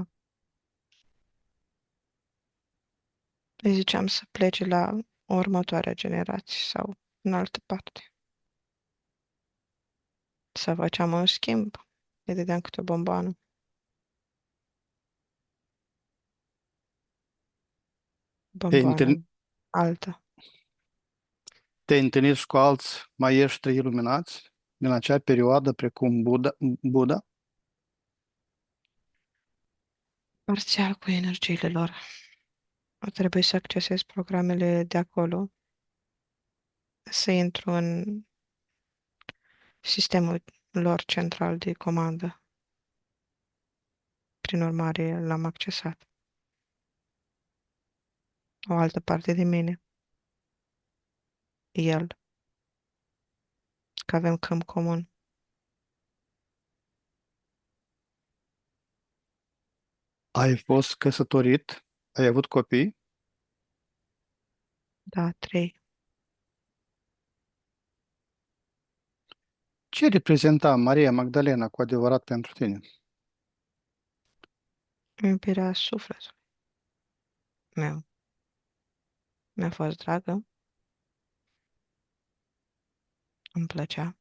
îi ziceam să plece la următoarea generație sau în altă parte. Să făceam un schimb. Îi dădeam câte o bomboană. Te întâlni- Bomboană altă. Te-ai întâlnit și cu alți maestri iluminați din acea perioadă, precum Buddha? Parțial cu energiile lor. O trebuie să accesez programele de acolo, să intru în sistemul lor central de comandă. Prin urmare, l-am accesat. O altă parte de mine, el, că avem câmp comun. Ai fost căsătorit? Ai avut copii? Da, trei. Ce reprezenta Maria Magdalena cu adevărat pentru tine? Iubirea sufletului meu. Mi-a fost dragă, îmi plăcea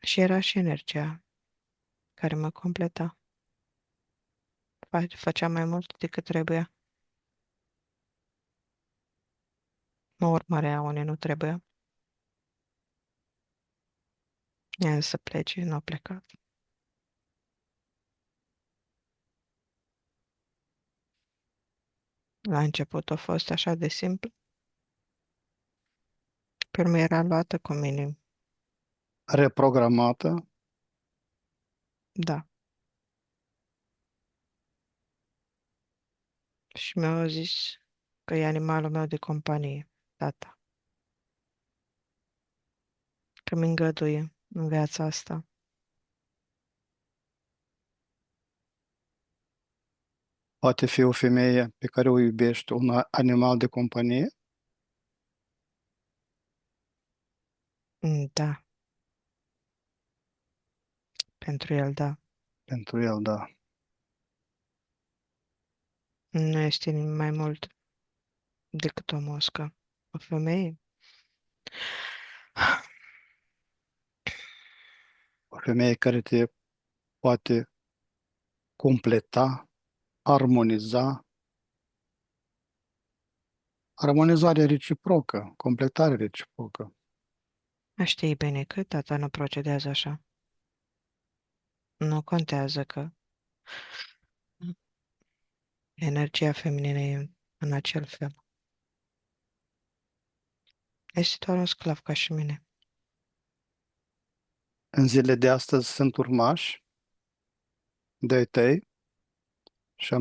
și era și energia care mă completa. Făcea mai mult decât trebuia. Mă urmărea unde nu trebuia. Ea să plece, nu a plecat. La început a fost așa de simplu. Pe urmă era luată cu mine. Reprogramată? Da. Și mi-a zis că e animalul meu de companie, tata. Că mi îngăduie în viața asta. Poate fi o femeie pe care o iubești, un animal de companie? Da, pentru el, da. Pentru el, da. Nu este nimic mai mult decât o moscă. O femeie? O femeie care te poate completa, armoniza, armonizare reciprocă, completare reciprocă. Știi bine că tata nu procedează așa. Nu contează că energia feminină e în acel fel. Este doar un sclav ca și mine. În zilele de astăzi sunt urmași de tăi și a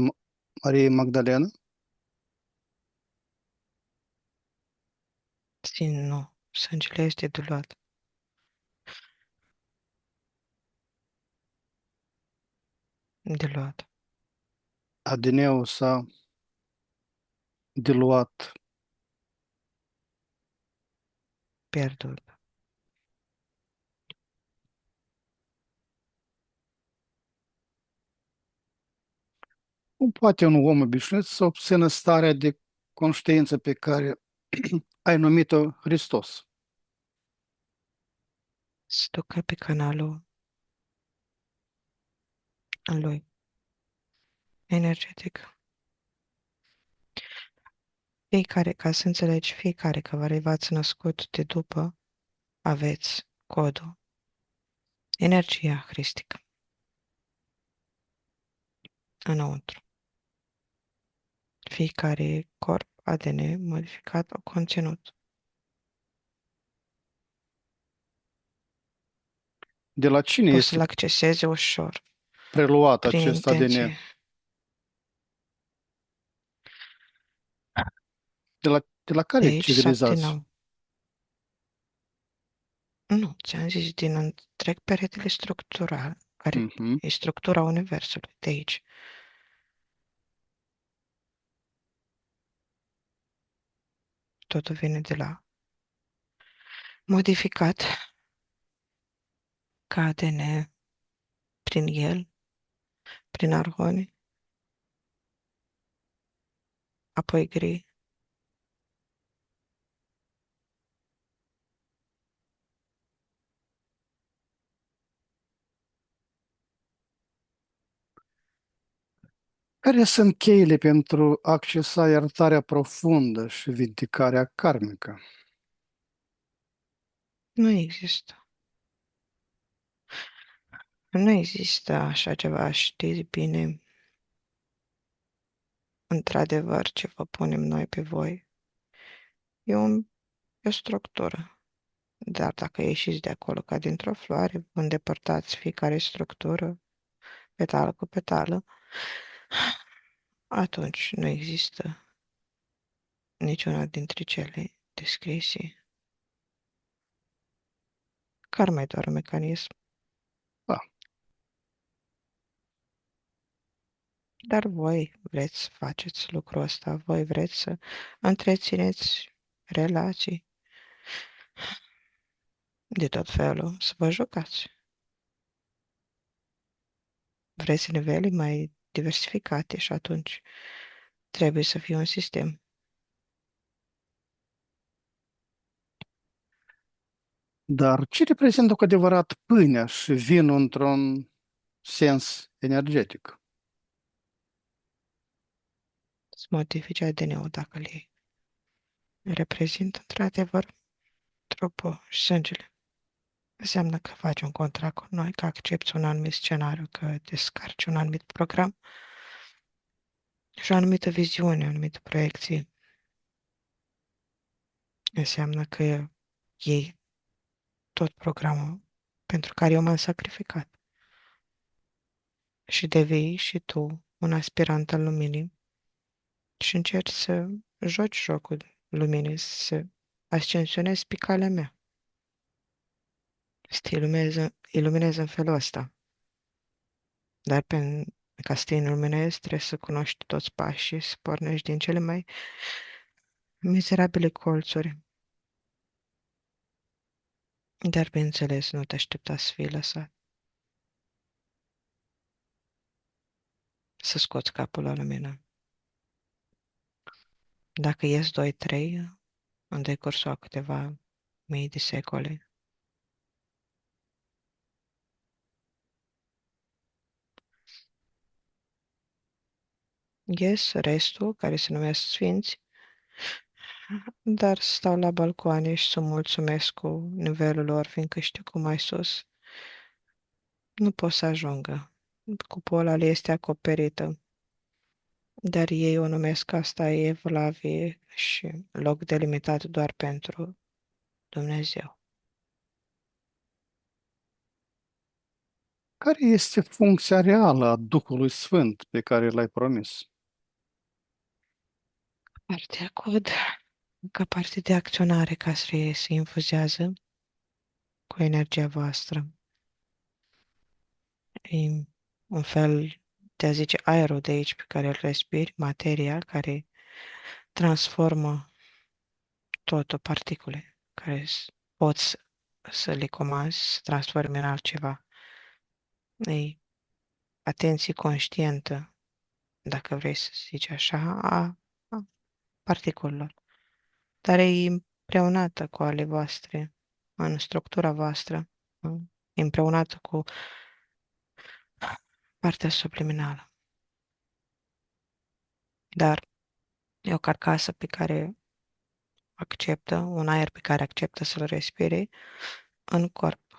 Mariei Magdalena, Țin, nu. Sângele este diluat. Diluat. ADN-ul s-a diluat. Pierdut. Cum poate un om obișnuit să obțină starea de conștiință pe care ai numit-o Hristos. Să ducă pe canalul lui energetic. Fiecare, ca să înțelegi, fiecare care v-ați născut de după, aveți codul. Energia hristică. Înăuntru. Fiecare corp ADN modificat o conținut. De la cine Poți să-l este accesezi ușor, preluat prin acest intenție. ADN? De la De care aici, civilizație? 7-9. Nu, ți-am zis din întreg peretele structural, care Mhm. e structura Universului, de aici. Totul vine de la modificat ca ADN prin el, prin arhoni, apoi gri. Care sunt cheile pentru a accesa iertarea profundă și vindicarea karmică? Nu există. Nu există așa ceva, știți bine, într-adevăr, ce vă punem noi pe voi. E o structură. Dar dacă ieșiți de acolo ca dintr-o floare, vă îndepărtați fiecare structură, petală cu petală, atunci nu există niciuna dintre cele descrise. Karma e doar un mecanism, Da. dar voi vreți să faceți lucrul ăsta, voi vreți să întrețineți relații de tot felul, să vă jucați. Vreți nivele mai diversificate și atunci trebuie să fie un sistem. Dar ce reprezintă cu adevărat pâinea și vinul într-un sens energetic? Să modifice ADN-ul dacă le iei. Reprezintă într-adevăr trupul și sângele. Înseamnă că faci un contract cu noi, că accepti un anumit scenariu, că descarci un anumit program și o anumită viziune, o anumită proiecție. Înseamnă că iei tot programul pentru care eu m-am sacrificat și devii și tu un aspirant al luminii și încerci să joci jocul luminii, să ascensionezi pe calea mea, să te iluminezi în felul ăsta. Dar ca să te iluminezi, trebuie să cunoști toți pașii, să pornești din cele mai mizerabile colțuri. Dar, bineînțeles, nu te aștepta să fii lăsat. Să scoți capul la lumină. Dacă ies 2-3 în decursul a câteva mii de secole, ies restul, care se numesc sfinți, dar stau la balcoane și să mulțumesc cu nivelul lor, fiindcă știu cum mai sus nu pot să ajungă. Cupola le este acoperită, dar ei o numesc asta evlavie și loc delimitat doar pentru Dumnezeu. Care este funcția reală a Duhului Sfânt pe care l-ai promis? Partea cod, ca parte de acționare, ca să se infuzează cu energia voastră. E un fel de a zice aerul de aici pe care îl respiri, materia care transformă totul, particule, care poți să le comanzi, să transformi în altceva. E atenție conștientă, dacă vrei să zici așa, a particulelor, dar e împreunată cu ale voastre, în structura voastră, e împreunată cu partea subliminală. Dar e o carcasă pe care acceptă, un aer pe care acceptă să-l respire în corp.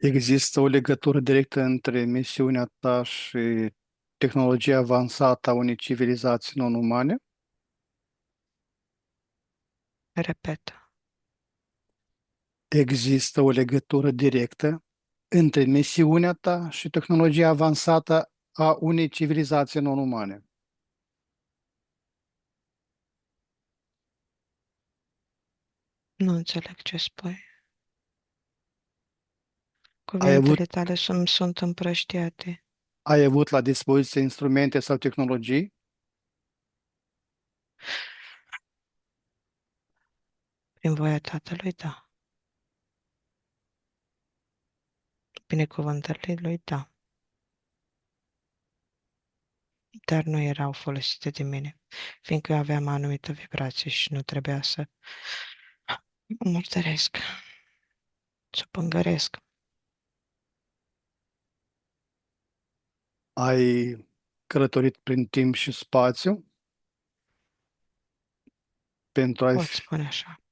Există o legătură directă între misiunea ta și tehnologia avansată a unei civilizații non-umane? Repet, Există o legătură directă între misiunea ta și tehnologia avansată a unei civilizații non-umane. nu înțeleg ce spui. Ai avut, Cuvintele tale sunt împrăștiate. ai avut la dispoziție instrumente sau tehnologii Prin voia Tatălui, da. Binecuvântările lui, da. Dar nu erau folosite de mine, fiindcă eu aveam anumită vibrație și nu trebuia să mărtăresc, să pângăresc. ai călătorit prin timp și spațiu pentru a Pot spune așa.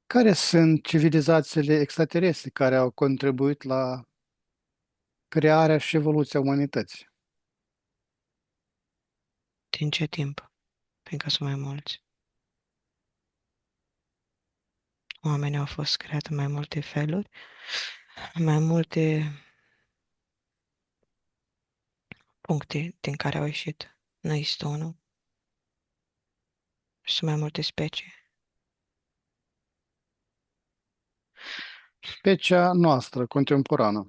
Care sunt civilizațiile extraterestre care au contribuit la crearea și evoluția umanității? Din ce timp? Fiindcă sunt mai mulți. Oamenii au fost creați în mai multe feluri, în mai multe puncte din care au ieșit. Nu există unul. Sunt mai multe specii. Pe cea noastră, contemporană.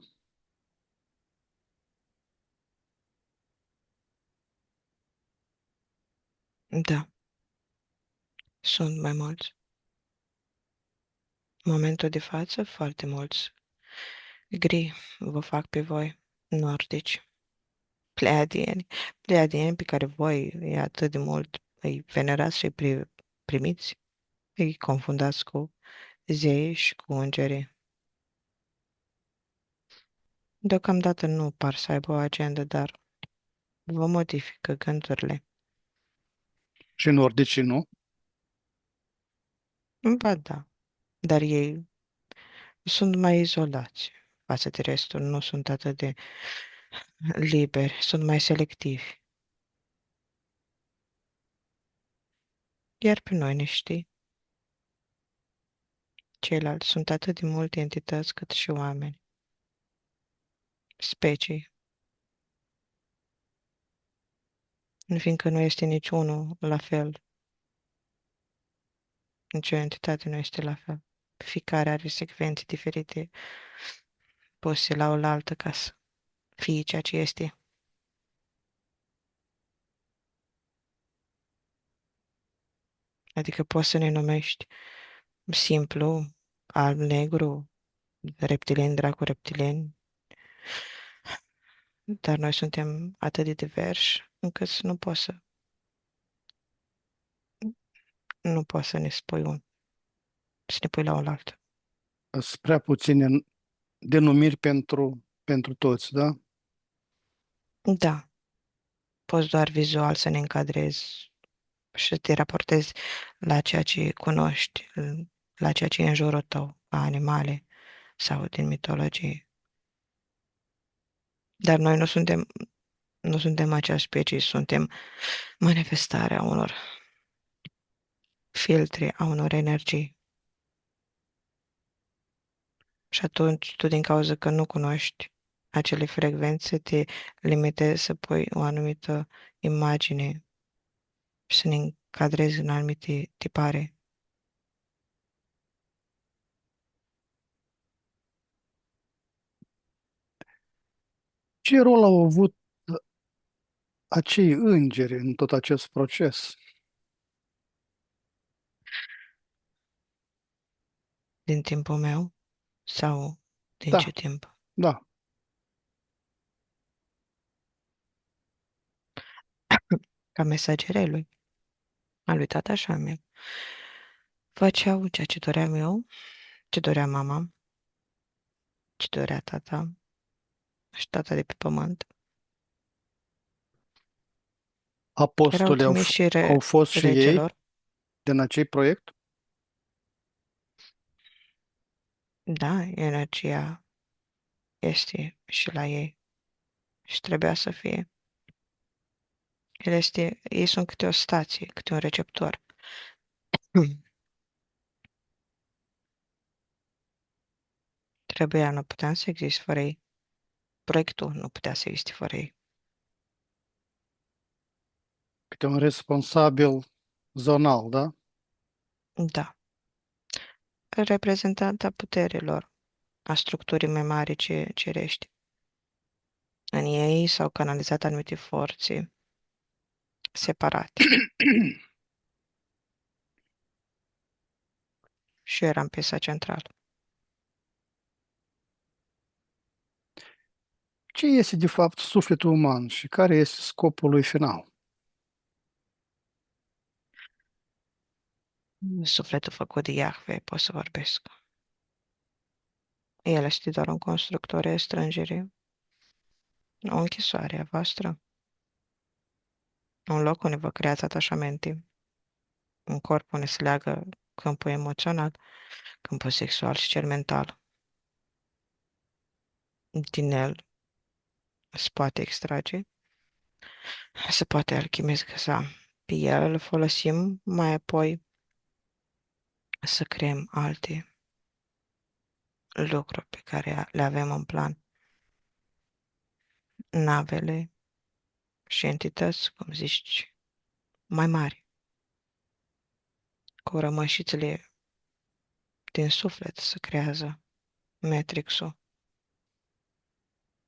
Da, sunt mai mulți. În momentul de față, foarte mulți. Gri vă fac pe voi, nordici, pleiadieni, pleiadieni pe care voi e atât de mult îi venerați și îi primiți, îi confundați cu zeii și cu îngerii. Deocamdată nu par să aibă o agendă, dar vă modifică gândurile. Și nordicii nu? Ba da, dar ei sunt mai izolați față de restul, nu sunt atât de liberi, sunt mai selectivi. Iar pe noi ne știi, ceilalți sunt atât de multe entități cât și oameni, specii, fiindcă nu este niciunul la fel, nicio entitate nu este la fel. Fiecare are secvențe diferite puse la oaltă ca să fie ceea ce este. Adică poți să ne numești simplu, alb-negru, reptileni, dracu reptileni, dar noi suntem atât de diversi încât nu poți să ne spui să ne pui la oaltă. Sunt prea puține denumiri pentru toți, da? Da, poți doar vizual să ne încadrezi și să te raportezi la ceea ce cunoști, la ceea ce e în jurul tău, ca animale sau din mitologie. Dar noi nu suntem acea specie, suntem manifestarea unor filtre, a unor energii. Și atunci tu, din cauza că nu cunoști acele frecvențe, te limitezi să pui o anumită imagine și să ne încadrezi în anumite tipare. Ce rol au avut acei îngeri în tot acest proces? Din timpul meu, Sau din ce Da, timp? da. Ca mesagerii lui, a lui tata și a meu. Făceau ceea ce doream eu, ce dorea mama, ce dorea tata și tata de pe pământ. Erau Apostolii trimiși și au fost și ei regelor. din acei proiect? Da, energia este și la ei și trebuia să fie. Ei sunt câte o stație, câte un receptor. Trebuia, nu puteam să exist fără ei. Proiectul nu putea să existe fără ei. Câte un responsabil zonal, da? Da. Reprezentanta puterilor, a structurii mai mari cerești. În ei s-au canalizat anumite forțe separate. Și eu eram piesa centrală. Ce este de fapt sufletul uman și care este scopul lui final? Sufletul făcut de Iahve, pot să vorbesc. El este doar un constructor de strângere, o închisoare a voastră, un loc unde vă creați atașamente, un corp unde se leagă câmpul emoțional, câmpul sexual și cel mental. Din el se poate extrage, se poate alchimiza. Pe el îl folosim mai apoi să creăm alte lucruri pe care le avem în plan. Navele și entități, cum zici, mai mari, cu rămășițele din suflet să creează Matrix-ul.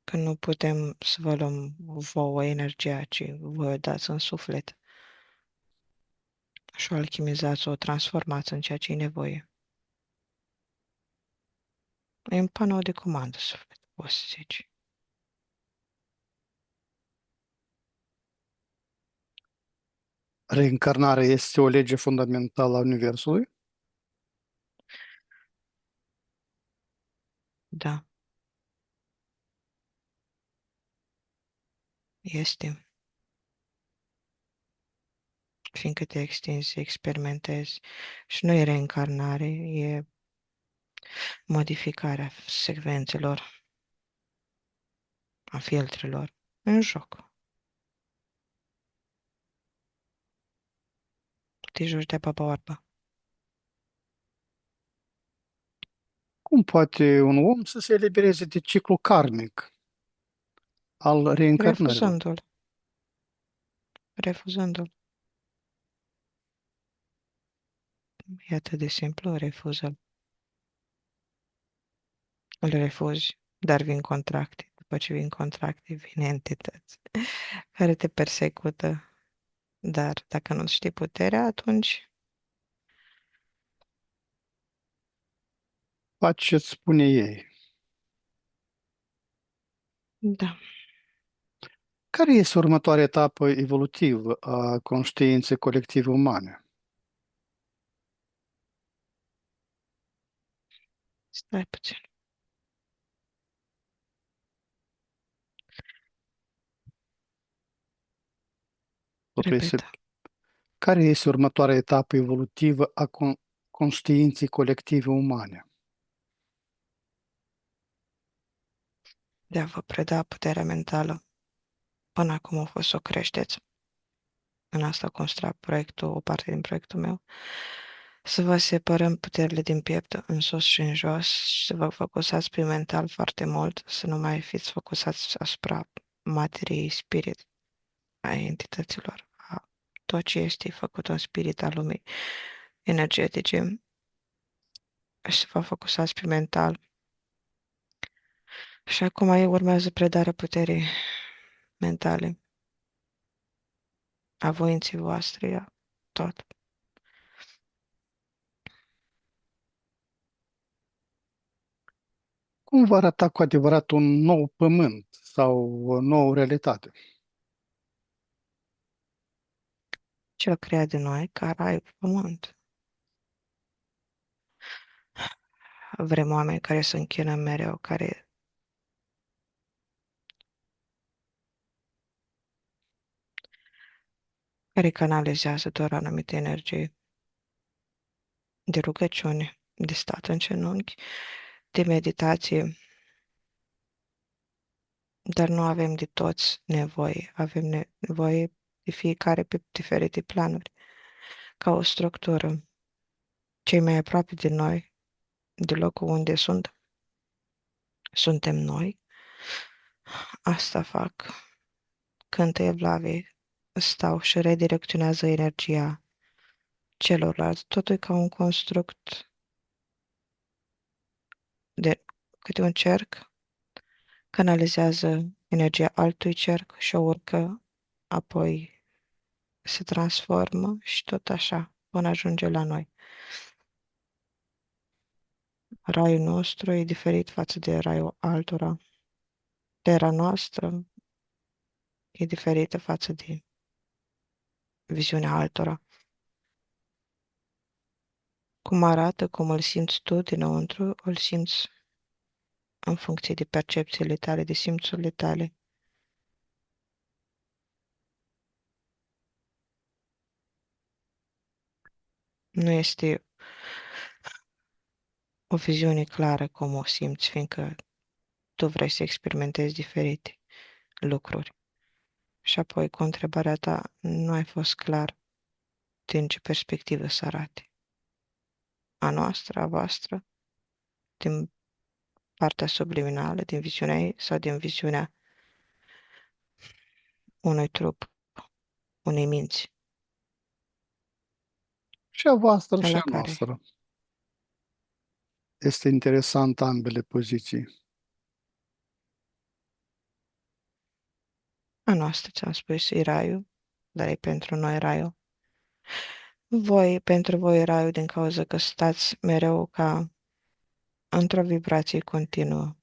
Că nu putem să vă luăm vouă energia, ci voi o dați în suflet și o alchimizați, o transformați în ceea ce e nevoie. E un panou de comandă suflet, poți să zici. Reîncarnarea este o lege fundamentală a Universului? Da, este. Fiindcă te extinzi, experimentezi și nu e reîncarnare, e modificarea secvențelor, a filtrelor în joc. Te joci de baba oarbă. Cum poate un om să se elibereze de ciclu karmic al reîncarnărilor? Refuzându-l, refuzându-l. E atât de simplu, refuză-l. Îl refuzi, dar vin contracte. După ce vin contracte, vin entități care te persecută. Dar dacă nu știi puterea, atunci, Faci ce-ți spune ei. da, Care este următoarea etapă evolutivă a conștiinței colective umane? stai puțin. Totul este, Repetă. care este următoarea etapă evolutivă a conștiinței colective umane? De a vă preda puterea mentală. Până acum a fost să o creșteți. În asta constă proiectul, o parte din proiectul meu. Să vă separăm puterile din piept în sus și în jos și să vă focusați pe mental foarte mult, să nu mai fiți focusați asupra materiei, spirit, a entităților, a tot ce este făcut în spirit al lumii energetice și să vă focusați pe mental. Și acum urmează predarea puterii mentale, a voinței voastre, a tot. Cum va arăta cu adevărat un nou pământ sau o nouă realitate? Cel creat de noi ca rai pe pământ. Vrem oameni care să închină mereu, care canalizează doar anumite energii de rugăciune, de stat în genunchi, de meditație, dar nu avem de toți nevoie. Avem nevoie de fiecare pe diferite planuri, ca o structură. Cei mai aproape de noi, de locul unde suntem noi, asta fac. Cântă evlavie, stau și redirecționează energia celorlalți. Totul e ca un construct de câte un cerc, canalizează energia altui cerc și o urcă, apoi se transformă și tot așa până ajunge la noi. Raiul nostru e diferit față de raiul altora. Terra noastră e diferită față de viziunea altora. Cum arată, cum îl simți tu dinăuntru, îl simți în funcție de percepțiile tale, de simțurile tale. Nu este o viziune clară cum o simți, fiindcă tu vrei să experimentezi diferite lucruri. Și apoi, cu întrebarea ta, nu ai fost clar din ce perspectivă să arate. A noastră, a voastră, din partea subliminală, din viziunea ei sau din viziunea unui trup, unei minți, Și a voastră și la a care noastră. Este interesant ambele poziții. a noastră, ți-am spus, e raiul, dar e pentru noi raiul. Voi, pentru voi, e raiul din cauza că stați mereu ca într-o vibrație continuă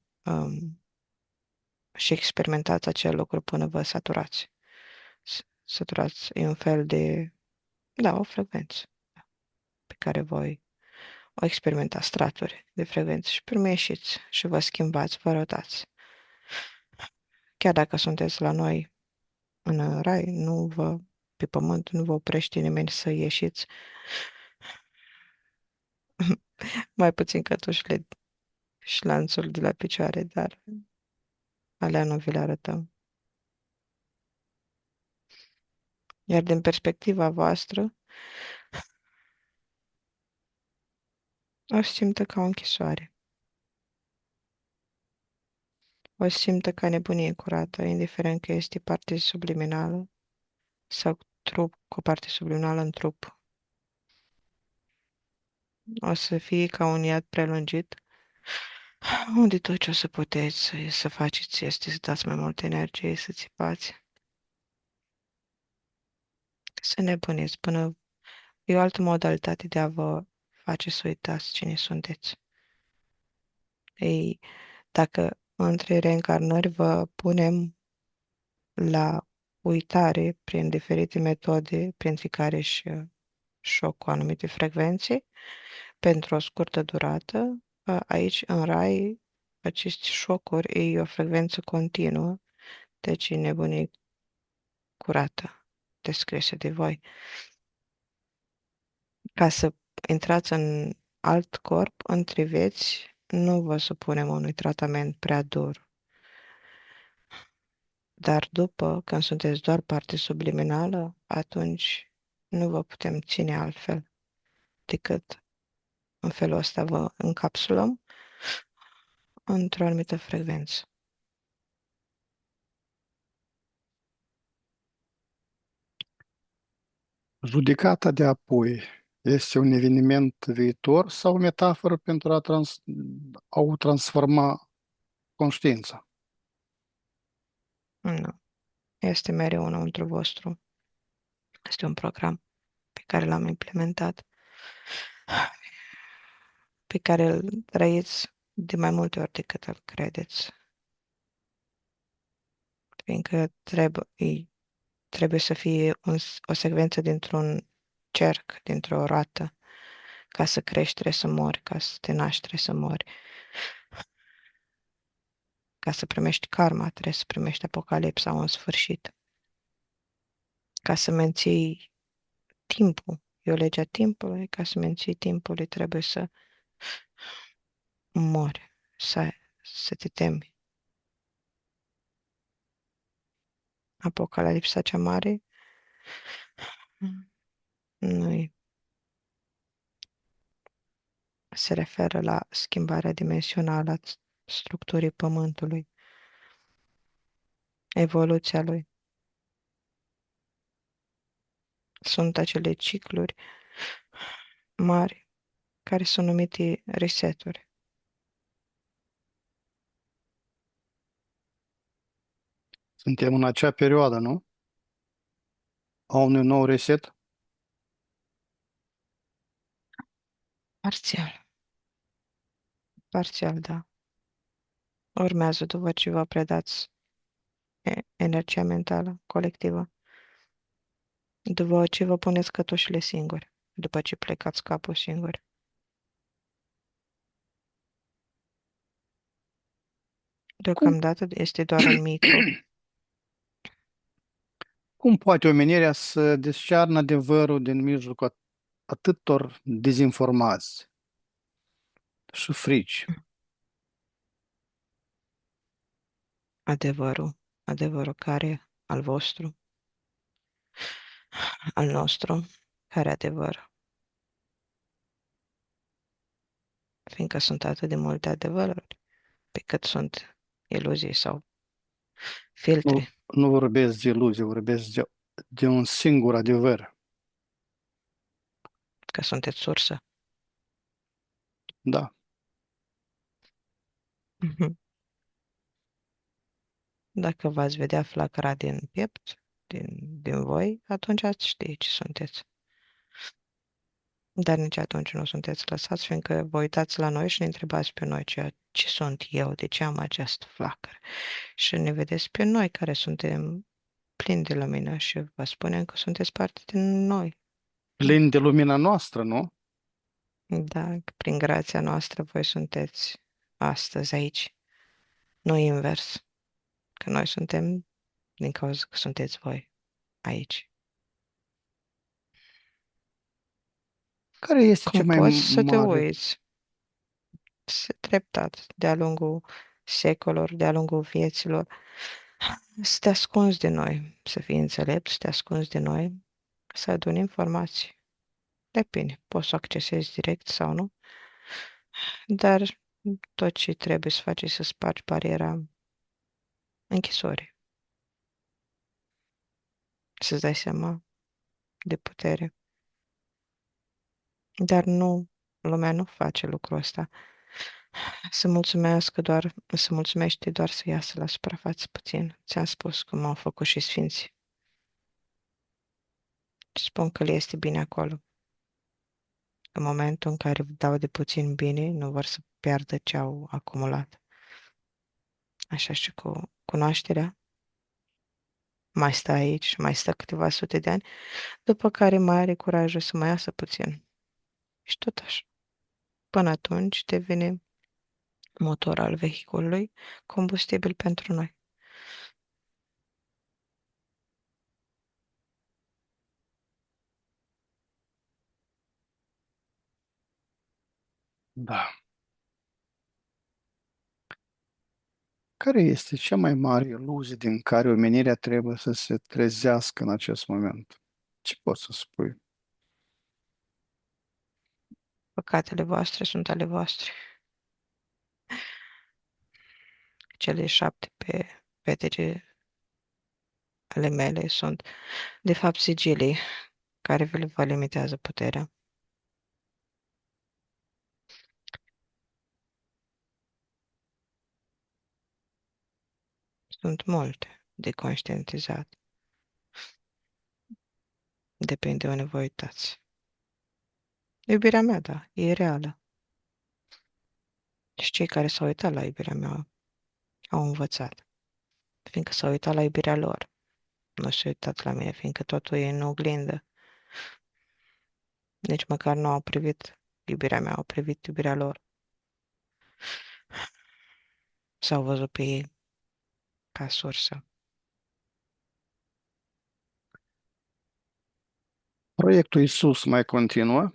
și experimentați acel lucru până vă saturați. Saturați e un fel de, da, o frecvență pe care voi o experimentați straturi de frecvență și pe urmă ieșiți și vă schimbați, vă rotați. Chiar dacă sunteți la noi în rai, pe pământ, nu vă oprește nimeni să ieșiți, mai puțin cătușele și lanțul de la picioare, dar alea nu vi le arătăm. Iar din perspectiva voastră, o simtă ca o închisoare. O simtă ca nebunie curată, indiferent că este parte subliminală sau trup cu parte subliminală în trup. O să fie ca un iad prelungit, unde tot ce o să puteți să faceți este să dați mai multă energie, să țipați, să nebuniți până e o altă modalitate de a vă face să uitați cine sunteți. Ei, dacă între reîncarnări vă punem la uitare prin diferite metode, printre care și șoc cu anumite frecvențe, pentru o scurtă durată, aici, în rai, aceste șocuri e o frecvență continuă, deci e nebunie curată, descrisă de voi. Ca să intrați în alt corp, întriveți, nu vă supunem unui tratament prea dur. Dar după, când sunteți doar parte subliminală, atunci nu vă putem ține altfel decât în felul ăsta vă încapsulăm într-o anumită frecvență. Judecata de apoi este un eveniment viitor sau o metaforă pentru a o transforma conștiința? Nu. Este mereu înăuntru vostru. Este un program pe care l-am implementat, pe care îl trăiți de mai multe ori decât îl credeți, fiindcă trebuie să fie o secvență dintr-un cerc, dintr-o roată. Ca să crești trebuie să mori, ca să te naști trebuie să mori. Ca să primești karma trebuie să primești apocalipsa în sfârșit. Ca să menții timpul, e o lege a timpului, ca să menții timpul trebuie să mori, să te temi. Apocalipsa cea mare nu se referă la schimbarea dimensională a structurii Pământului, evoluția lui. Sunt acele cicluri mari care sunt numite reseturi. Suntem în acea perioadă, nu? A unui nou reset? Parțial, parțial, da. Urmează după ce vă predați energia mentală colectivă, după ce vă puneți cătușile singuri, după ce plecați capul singur. Cum, Deocamdată este doar în micro. cum poate omenirea să discearnă adevărul din mijlocul atâtor dezinformații și frici? Adevărul care al vostru, al nostru, care adevăr, fiindcă sunt atât de multe adevăruri, pe cât sunt iluzii sau Nu, filtre, nu vorbesc de iluzie, vorbesc de un singur adevăr. că sunteți sursă. Da. Mhm. Dacă v-ați vedea flacăra din piept, din voi, atunci ați ști ce sunteți. Dar nici atunci nu sunteți lăsați, fiindcă vă uitați la noi și ne întrebați pe noi ce sunt eu, de ce am această flacără. Și ne vedeți pe noi care suntem plini de lumină și vă spunem că sunteți parte din noi. Plin de lumina noastră, nu? Da, că prin grația noastră voi sunteți astăzi aici, nu invers, că noi suntem din cauza că sunteți voi aici. Care este cea Cum mai poți să te mare, uiți treptat de-a lungul secolor, de-a lungul vieților, să te ascunzi de noi, să fii înțelept, să te ascunzi de noi, să aduni informații. Depinde, poți să o accesezi direct sau nu, dar tot ce trebuie să faci e să spargi bariera închisorii, să-ți dai seama de putere. Dar nu, lumea nu face lucrul ăsta. Să mulțumește doar să iasă la suprafață puțin. Ți-am spus cum au făcut și sfinții. Spun că le este bine acolo. În momentul în care dau de puțin bine, nu vor să piardă ce au acumulat. Așa și cu cunoașterea. Mai stă aici, mai stă câteva sute de ani, după care mai are curajul să mai iasă puțin. Și tot așa. Până atunci devine motor al vehiculului, combustibil pentru noi. da, care este cea mai mare iluzie din care omenirea trebuie să se trezească în acest moment? Ce poți să spui? Păcatele voastre sunt ale voastre. Cele 7 pe petece ale mele sunt, de fapt, sigilii care vă limitează puterea. Sunt multe de conștientizat. Depinde unde vă uitați. Iubirea mea, da, e reală. Și cei care s-au uitat la iubirea mea au învățat, fiindcă s-au uitat la iubirea lor. Nu s-au uitat la mine, fiindcă totul e în oglindă. Nici măcar nu au privit iubirea mea, au privit iubirea lor. S-au văzut pe ei ca sursă. Proiectul Isus mai continuă.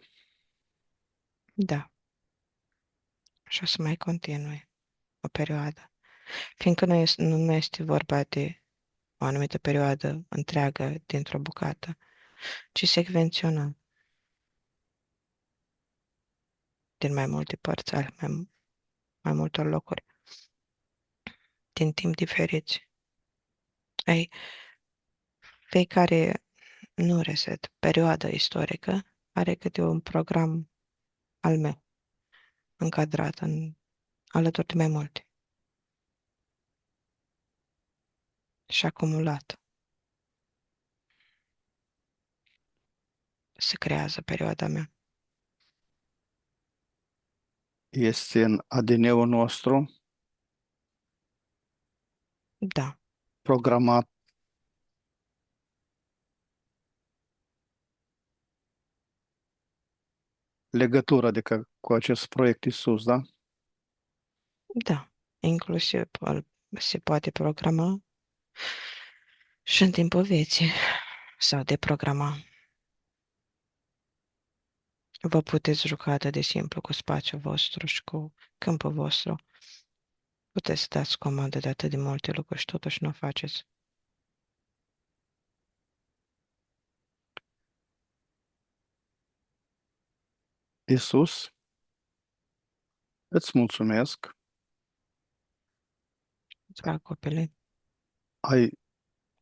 Da, și o să mai continui o perioadă. Fiindcă nu este vorba de o anumită perioadă întreagă dintr-o bucată, ci secvențional, din mai multe părți, mai multor locuri, din timp diferiți. Ei, fiecare, nu reset, perioadă istorică are câte un program al meu, încadrat alături de mai multe și acumulat. Se creează perioada mea. Este în ADN-ul nostru Da, programat legătura adică cu acest proiect Isus, da? da, inclusiv se poate programa și în timpul vieții sau deprograma. Vă puteți juca atât de simplu cu spațiul vostru și cu câmpul vostru. Puteți să dați comandă de atât de multe lucruri și totuși nu o faceți. Isus, îți mulțumesc, Drag copile, ai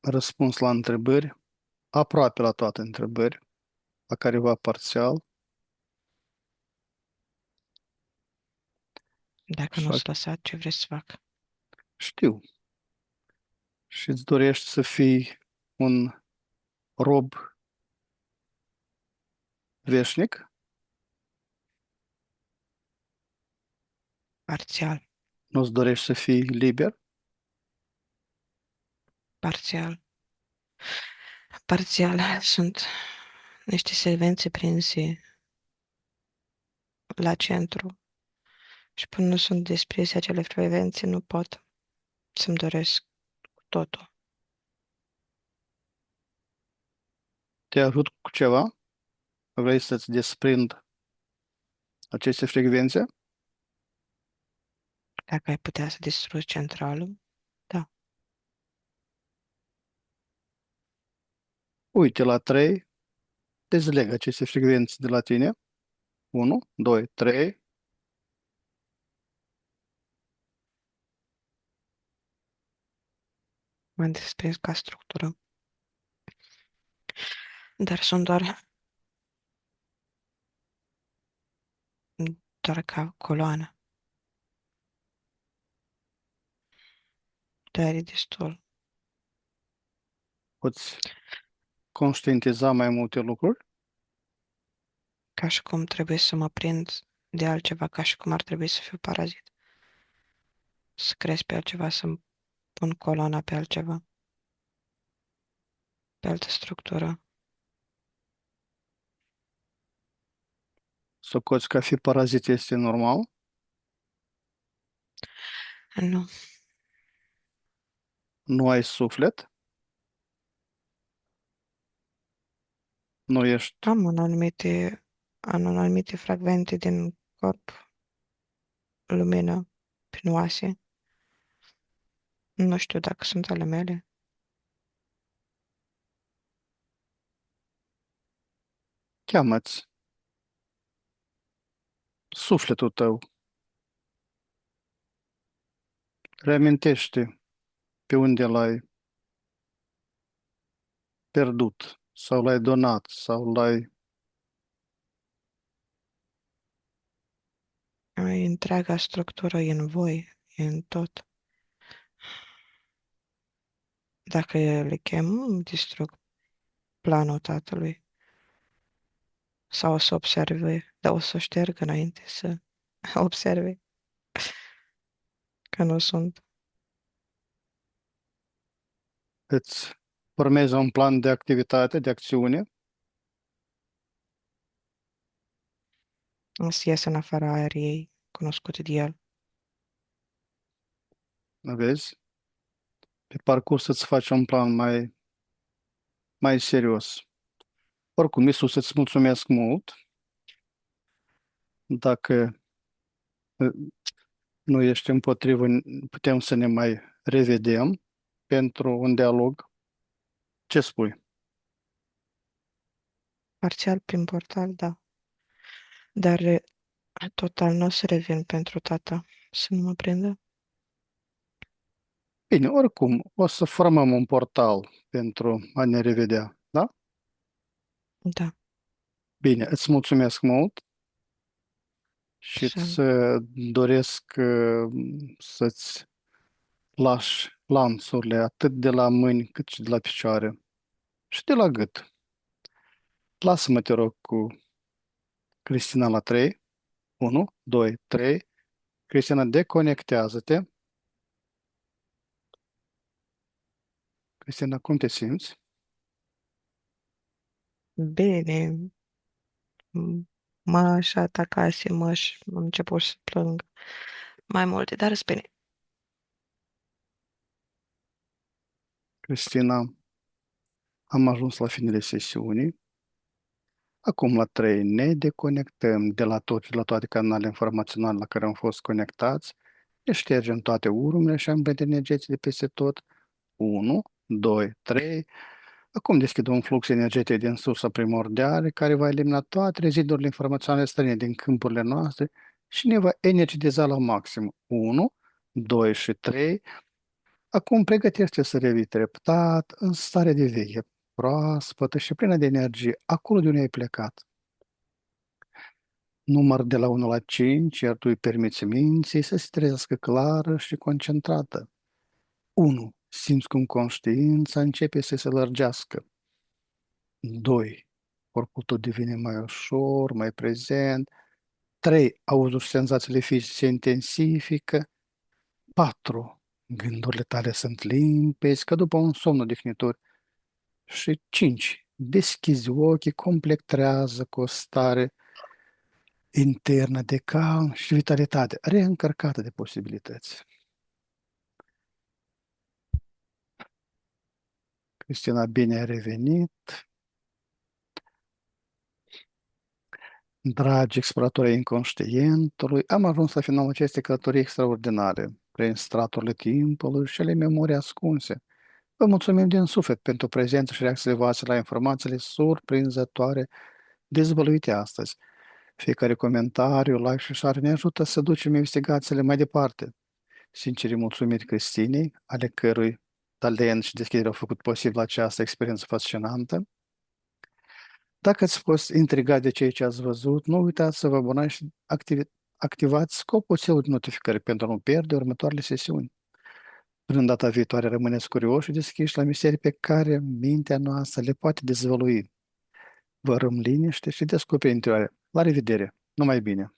răspuns la întrebări, aproape la toate întrebări, la careva parțial, dacă nu așa s lăsat, ce vreți să fac? știu. Și îți dorești să fii un rob veșnic, Parțial, nu-ți dorești să fii liber, parțial, parțial. Sunt niște secvențe prinse la centru și până nu sunt desprinse acele frecvențe, nu pot să-mi doresc totul. te ajut cu ceva, vrei să-ți desprind aceste frecvențe, Dacă ai putea să distrugi centralul, da, uite la 3, dezleg aceste frecvențe de la tine, 1, 2, 3, m-am desprins ca structură, dar sunt doar ca coloană. Dar e destul. poți conștientiza mai multe lucruri, Ca și cum trebuie să mă prind de altceva, ca și cum ar trebui să fiu parazit. Să cresc pe altceva, să-mi pun coloana pe altceva, pe altă structură. socoți că a fi parazit este normal, Nu, nu ai suflet, nu ești, am anumite fragmente din corp, lumină, prin oase. Nu știu dacă sunt ale mele. cheamă-ți sufletul tău, reamintește pe unde l-ai pierdut sau l-ai donat sau l-ai. Întreaga structură e în voi, e în tot. Dacă le chem, îmi distrug planul tatălui. Sau o să observe, dar o să o șterg înainte să observe. că nu sunt. Îți formezi un plan de activitate, de acțiune, Îți ies în afara aeriei, cunoscut de el. vezi? Pe parcurs să-ți faci un plan mai serios. Oricum, Iisus, îți mulțumesc mult. Dacă nu ești împotrivă, putem să ne mai revedem pentru un dialog. Ce spui? Parțial prin portal, da. Dar total nu o să revin pentru tata, să nu mă prindă. Bine, oricum, o să formăm un portal pentru a ne revedea, da? Da, Bine, îți mulțumesc mult și să îți doresc să-ți lași lanțurile atât de la mâini cât și de la picioare și de la gât. Lasă-mă, te rog, cu Cristina la 3. 1, 2, 3. Cristina, deconectează-te. Cristina, cum te simți? bine, m-aș atacase, am început să plâng mai multe, dar sunt bine. Cristina, am ajuns la finele sesiunii. Acum la 3 ne deconectăm de la tot, de la toate canalele informaționale la care am fost conectați. Ne ștergem toate urmele și amprente energetice de peste tot. 1, 2, 3. Acum deschidem un flux energetic din sursa primordială care va elimina toate rezidurile informaționale străine din câmpurile noastre și ne va energiza la maxim. 1, 2 și 3. Acum pregătește să revii treptat în stare de veche, proaspătă și plină de energie, acolo de unde ai plecat. Număr de la 1 la 5, iar tu îi permiți minții să se trezească clară și concentrată. 1. Simți cum conștiința începe să se lărgească. 2. Corpul tău devine mai ușor, mai prezent. 3. Auzul și senzațiile fizice se intensifică. 4. Gândurile tale sunt limpezi, ca după un somn odihnitor. Și 5. Deschizi ochii, complet trează cu o stare internă de calm și vitalitate, reîncărcată de posibilități. Cristina, bine ai revenit. Dragi exploratori ai inconștientului, am ajuns la finalul acestei călătorii extraordinare, prin straturile timpului și ale memoriei ascunse. Vă mulțumim din suflet pentru prezență și reacțiile voastre la informațiile surprinzătoare dezvăluite astăzi. Fiecare comentariu, like și share ne ajută să ducem investigațiile mai departe. Sincere mulțumiri Cristinei, ale cărui talent și deschidere au făcut posibil această experiență fascinantă. Dacă ați fost intrigat de ceea ce ați văzut, nu uitați să vă abonați și activați scopuțelul de notificări pentru a nu pierde următoarele sesiuni. Până în data viitoare rămâneți curioși și deschiși la misterii pe care mintea noastră le poate dezvălui. Vă răm liniște și descoperiri interioare. La revedere! Numai bine!